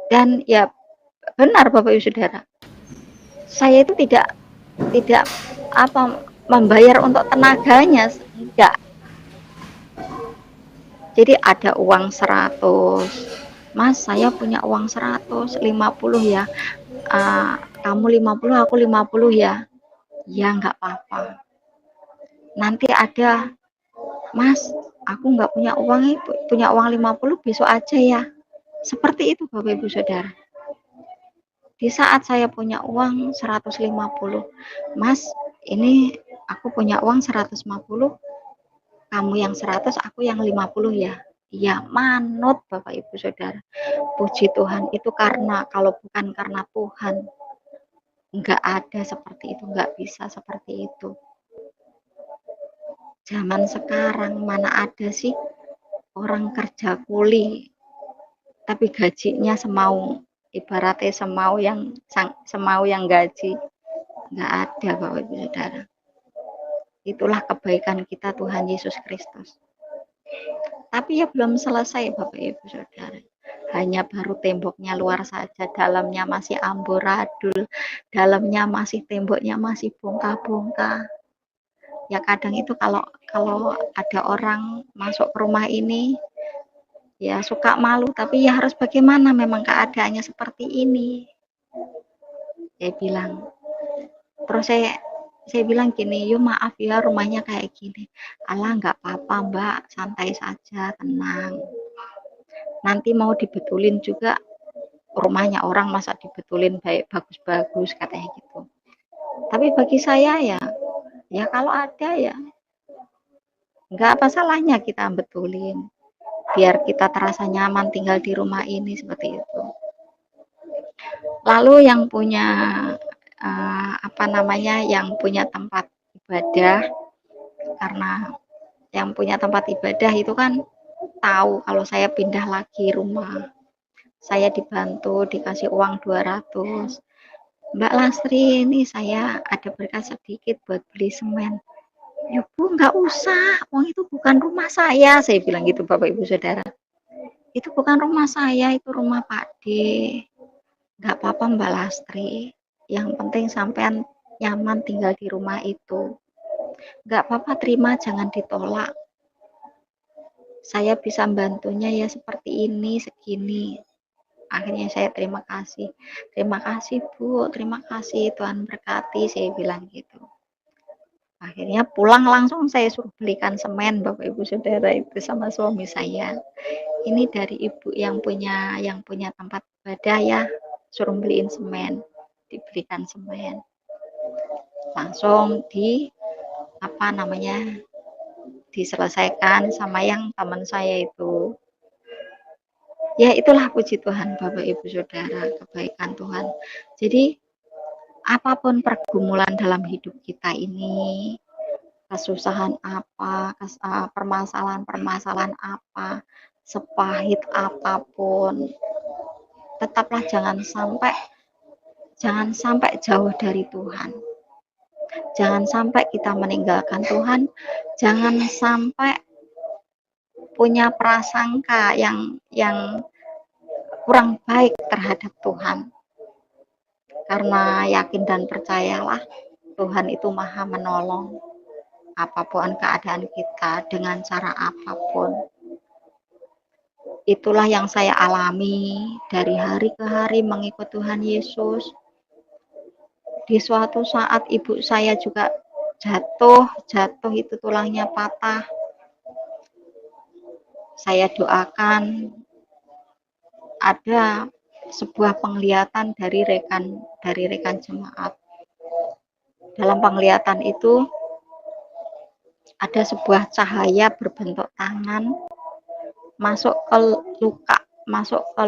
Dan ya benar Bapak Ibu Saudara, saya itu tidak membayar untuk tenaganya, enggak. Jadi ada uang 100, Mas saya punya uang 150 ya, kamu 50 aku 50 ya. Ya nggak apa-apa. Nanti ada, Mas aku nggak punya uang, punya uang 50 besok aja ya. Seperti itu Bapak Ibu Saudara. Di saat saya punya uang 150, Mas ini aku punya uang 150, kamu yang 100, aku yang 50 ya. Iya, manut Bapak Ibu Saudara. Puji Tuhan, itu karena kalau bukan karena Tuhan, enggak ada seperti itu, enggak bisa seperti itu. Zaman sekarang mana ada sih orang kerja kuli tapi gajinya semau, ibaratnya semau yang gaji. Enggak ada Bapak Ibu Saudara. Itulah kebaikan kita Tuhan Yesus Kristus. Tapi ya belum selesai Bapak Ibu Saudara. Hanya baru temboknya luar saja, dalamnya masih amburadul, dalamnya masih temboknya masih bongkah-bongkah. Ya kadang itu kalau ada orang masuk ke rumah ini ya suka malu, tapi ya harus bagaimana, memang keadaannya seperti ini. Saya bilang, terus saya bilang gini, yuk maaf ya rumahnya kayak gini. Alah nggak apa-apa Mbak, santai saja, tenang. Nanti mau dibetulin juga rumahnya orang, masa dibetulin baik bagus-bagus katanya gitu. Tapi bagi saya ya kalau ada ya nggak apa salahnya kita betulin, biar kita terasa nyaman tinggal di rumah ini seperti itu. Lalu yang punya yang punya tempat ibadah, karena yang punya tempat ibadah itu kan tahu kalau saya pindah lagi rumah, saya dibantu dikasih uang 200. Mbak Lastri, ini saya ada berkat sedikit buat beli semen. Ya Bu, nggak usah, uang itu bukan rumah saya bilang gitu Bapak Ibu Saudara. Itu bukan rumah saya, itu rumah Pak D. Nggak apa-apa Mbak Lastri, yang penting sampean nyaman tinggal di rumah itu. Nggak apa-apa, terima, jangan ditolak. Saya bisa bantunya ya seperti ini, segini. Akhirnya saya terima kasih Bu, terima kasih, Tuhan berkati, saya bilang gitu. Akhirnya pulang langsung saya suruh belikan semen Bapak Ibu Saudara itu sama suami saya. Ini dari ibu yang punya tempat ibadah ya, suruh beliin semen, dibelikan semen. Langsung diselesaikan sama yang teman saya itu. Ya itulah puji Tuhan Bapak Ibu Saudara, kebaikan Tuhan. Jadi apapun pergumulan dalam hidup kita ini, kesusahan apa, permasalahan apa, sepahit apapun, tetaplah jangan sampai jauh dari Tuhan. Jangan sampai kita meninggalkan Tuhan, jangan sampai punya prasangka yang kurang baik terhadap Tuhan. Karena yakin dan percayalah Tuhan itu Maha menolong apapun keadaan kita dengan cara apapun. Itulah yang saya alami dari hari ke hari mengikut Tuhan Yesus. Di suatu saat ibu saya juga jatuh itu tulangnya patah. Saya doakan ada sebuah penglihatan dari rekan jemaat. Dalam penglihatan itu ada sebuah cahaya berbentuk tangan masuk ke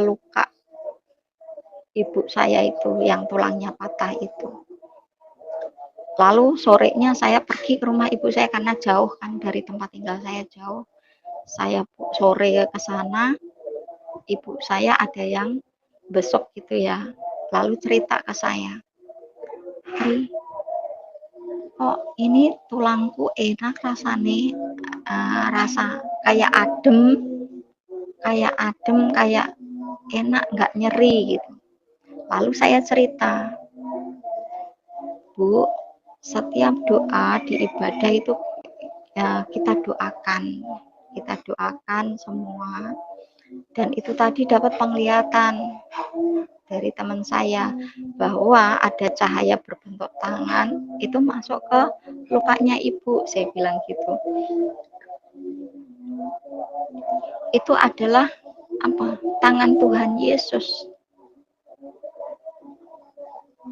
luka ibu saya itu yang tulangnya patah itu. Lalu sorenya saya pergi ke rumah ibu saya karena jauh kan dari tempat tinggal saya jauh. Saya sore ke sana, ibu saya ada yang besok gitu ya. Lalu cerita ke saya, kok ini tulangku enak rasanya, rasa kayak adem, kayak enak, nggak nyeri gitu. Lalu saya cerita, Bu, setiap doa di ibadah itu ya kita doakan semua, dan itu tadi dapat penglihatan dari teman saya bahwa ada cahaya berbentuk tangan itu masuk ke lukanya ibu, saya bilang gitu. Itu adalah tangan Tuhan Yesus,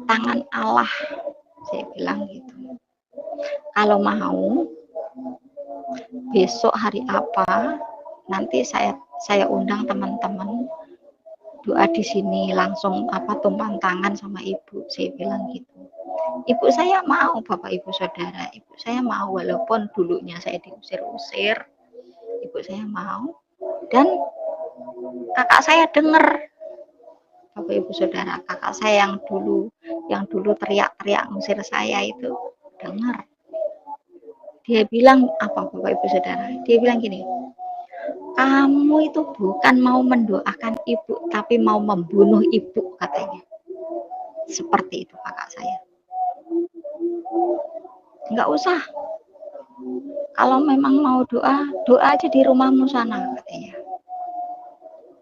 tangan Allah, saya bilang gitu. Kalau mau besok hari apa, nanti saya undang teman-teman doa di sini, langsung tumpang tangan sama ibu, saya bilang gitu. Ibu saya mau, Bapak Ibu Saudara, ibu saya mau, walaupun dulunya saya diusir-usir, ibu saya mau. Dan kakak saya dengar, Bapak Ibu Saudara, kakak saya yang dulu teriak-teriak ngusir saya itu dengar. Dia bilang apa, Bapak Ibu Saudara? Dia bilang gini, kamu itu bukan mau mendoakan ibu, tapi mau membunuh ibu, katanya. Seperti itu kakak saya. Enggak usah. Kalau memang mau doa, doa aja di rumahmu sana, katanya.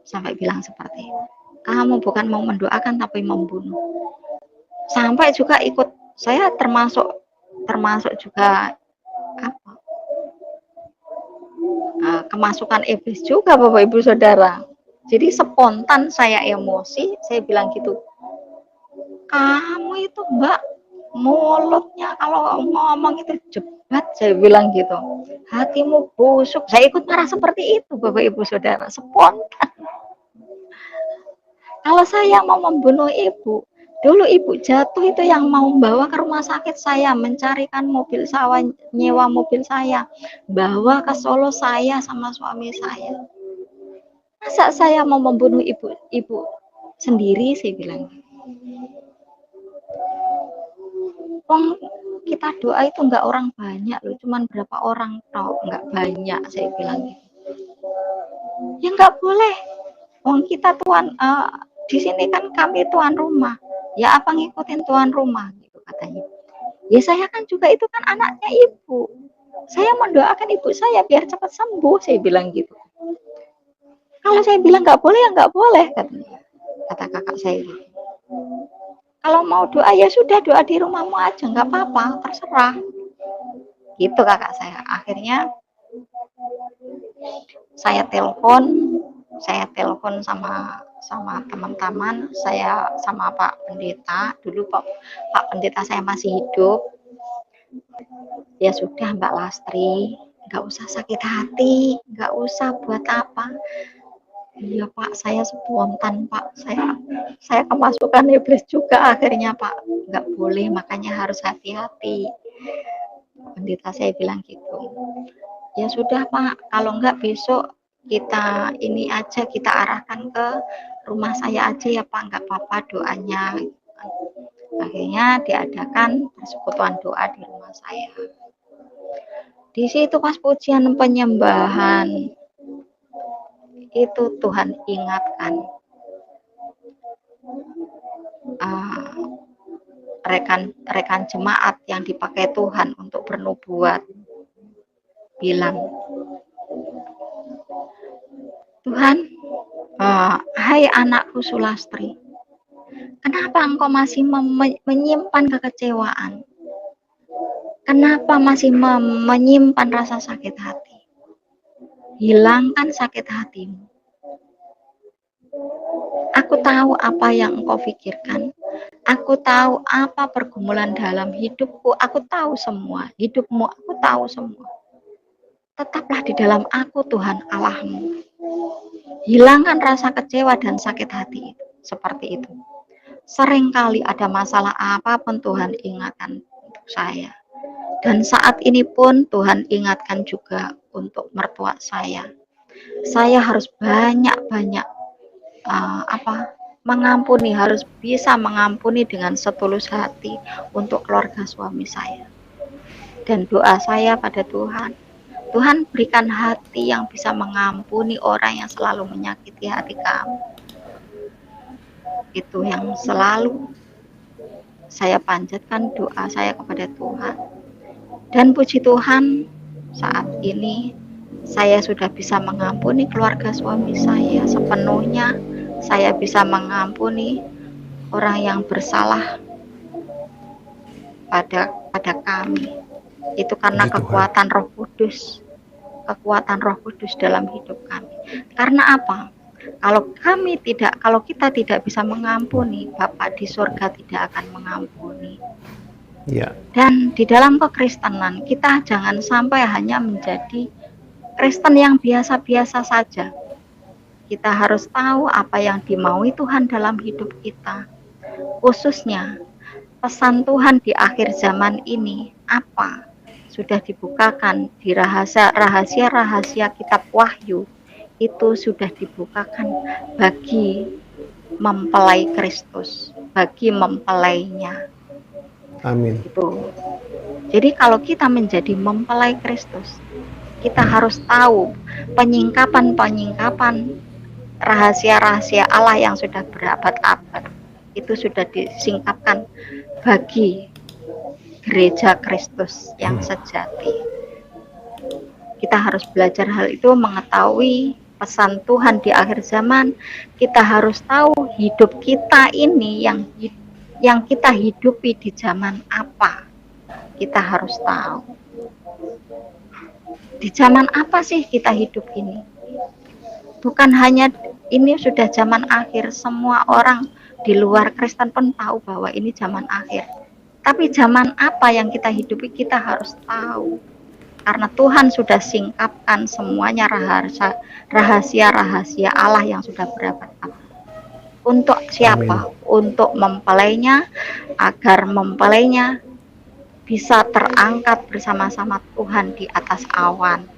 Sampai bilang seperti itu. Kamu bukan mau mendoakan, tapi membunuh. Sampai juga ikut, saya termasuk juga apa? Kemasukan iblis juga, Bapak Ibu Saudara. Jadi spontan saya emosi, saya bilang gitu, kamu itu Mbak, mulutnya kalau ngomong itu jebat, saya bilang gitu, hatimu busuk. Saya ikut marah seperti itu, Bapak Ibu Saudara, spontan. Kalau saya mau membunuh ibu, dulu ibu jatuh itu yang mau membawa ke rumah sakit saya, mencarikan mobil saya, nyewa mobil saya, bawa ke Solo saya sama suami saya. Masa saya mau membunuh ibu sendiri, saya bilang. Wong kita doa itu enggak orang banyak loh, cuman berapa orang tahu, enggak banyak, saya bilang gitu. Ya enggak boleh. Wong kita di sini kan kami tuan rumah. Ya apa ngikutin tuan rumah gitu katanya. Ya saya kan juga itu kan anaknya ibu. Saya mendoakan ibu saya biar cepat sembuh, saya bilang gitu. Kalau saya bilang nggak boleh ya nggak boleh, katanya. Kata kakak saya gitu. Kalau mau doa ya sudah, doa di rumahmu aja, nggak apa-apa, terserah. Gitu kakak saya. Akhirnya saya telepon sama teman-teman saya, sama Pak Pendeta. Dulu Pak Pendeta saya masih hidup. Ya sudah Mbak Lastri, nggak usah sakit hati, nggak usah buat apa. Iya Pak, saya spontan Pak, saya kemasukan iblis juga akhirnya Pak. Nggak boleh, makanya harus hati-hati. Pendeta saya bilang gitu. Ya sudah Pak, kalau enggak besok kita ini aja, kita arahkan ke rumah saya aja ya Pak, enggak apa-apa doanya. Akhirnya diadakan persekutuan doa di rumah saya. Di situ pas pujian penyembahan itu Tuhan ingatkan rekan jemaat yang dipakai Tuhan untuk bernubuat, bilang, Tuhan, hai anakku Sulastri, kenapa engkau masih menyimpan kekecewaan? Kenapa masih menyimpan rasa sakit hati? Hilangkan sakit hatimu. Aku tahu apa yang engkau pikirkan. Aku tahu apa pergumulan dalam hidupku. Aku tahu semua. Hidupmu aku tahu semua. Tetaplah di dalam aku Tuhan Allahmu. Hilangkan rasa kecewa dan sakit hati itu. Seperti itu. Seringkali ada masalah apapun Tuhan ingatkan untuk saya. Dan saat ini pun Tuhan ingatkan juga untuk mertua saya. Saya harus banyak-banyak mengampuni, harus bisa mengampuni dengan setulus hati untuk keluarga suami saya. Dan doa saya pada Tuhan, Tuhan berikan hati yang bisa mengampuni orang yang selalu menyakiti hati kamu. Itu yang selalu saya panjatkan doa saya kepada Tuhan. Dan puji Tuhan, saat ini saya sudah bisa mengampuni keluarga suami saya sepenuhnya. Saya bisa mengampuni orang yang bersalah pada kami. Itu karena kekuatan Roh Kudus. Kekuatan Roh Kudus dalam hidup kami. Karena apa? Kalau kita tidak bisa mengampuni, Bapa di surga tidak akan mengampuni. Ya. Dan di dalam kekristenan kita jangan sampai hanya menjadi Kristen yang biasa-biasa saja. Kita harus tahu apa yang dimaui Tuhan dalam hidup kita. Khususnya pesan Tuhan di akhir zaman ini apa? Sudah dibukakan di rahasia-rahasia kitab Wahyu, itu sudah dibukakan bagi mempelai Kristus, bagi mempelainya. Amin. Itu. Jadi kalau kita menjadi mempelai Kristus, kita harus tahu penyingkapan-penyingkapan rahasia-rahasia Allah yang sudah berabad-abad itu sudah disingkapkan bagi gereja Kristus yang sejati. Kita harus belajar hal itu, mengetahui pesan Tuhan di akhir zaman. Kita harus tahu hidup kita ini yang kita hidupi di zaman apa. Kita harus tahu. Di zaman apa sih kita hidup ini? Bukan hanya ini sudah zaman akhir, semua orang di luar Kristen pun tahu bahwa ini zaman akhir. Tapi zaman apa yang kita hidupi kita harus tahu. Karena Tuhan sudah singkapkan semuanya rahasia-rahasia Allah yang sudah berabad-abad. Untuk siapa? Amin. Untuk mempelainya, agar mempelainya bisa terangkat bersama-sama Tuhan di atas awan.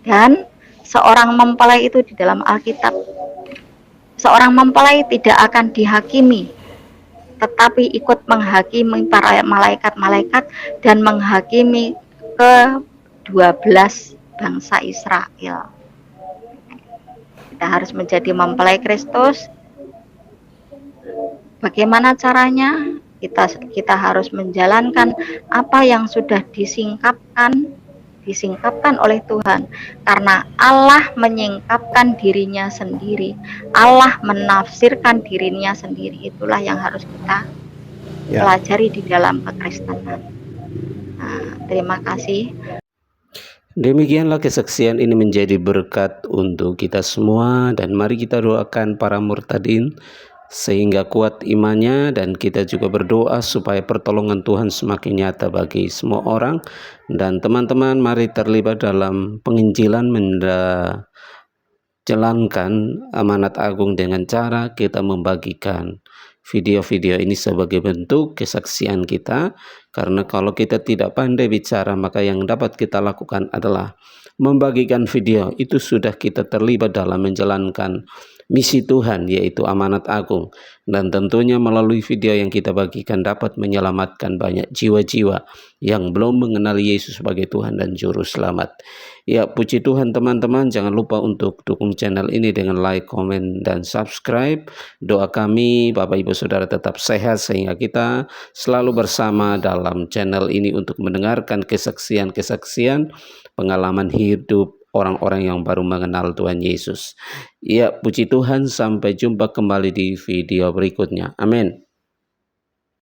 Dan seorang mempelai itu di dalam Alkitab, seorang mempelai tidak akan dihakimi, tetapi ikut menghakimi para malaikat-malaikat dan menghakimi ke 12 bangsa Israel. Kita harus menjadi mempelai Kristus. Bagaimana caranya? Kita harus menjalankan apa yang sudah disingkapkan oleh Tuhan, karena Allah menyingkapkan dirinya sendiri, Allah menafsirkan dirinya sendiri. Itulah yang harus kita pelajari di dalam kekristenan. Nah, terima kasih. Demikianlah kesaksian ini menjadi berkat untuk kita semua, dan mari kita doakan para murtadin sehingga kuat imannya, dan kita juga berdoa supaya pertolongan Tuhan semakin nyata bagi semua orang. Dan teman-teman, mari terlibat dalam penginjilan, menjalankan amanat agung dengan cara kita membagikan video-video ini sebagai bentuk kesaksian kita. Karena kalau kita tidak pandai bicara, maka yang dapat kita lakukan adalah membagikan video. Itu sudah kita terlibat dalam menjalankan misi Tuhan, yaitu amanat agung. Dan tentunya melalui video yang kita bagikan dapat menyelamatkan banyak jiwa-jiwa yang belum mengenal Yesus sebagai Tuhan dan Juru Selamat. Ya, puji Tuhan teman-teman, jangan lupa untuk dukung channel ini dengan like, komen, dan subscribe. Doa kami Bapak Ibu Saudara tetap sehat sehingga kita selalu bersama dalam channel ini untuk mendengarkan kesaksian-kesaksian pengalaman hidup orang-orang yang baru mengenal Tuhan Yesus. Ya, puji Tuhan, sampai jumpa kembali di video berikutnya. Amin.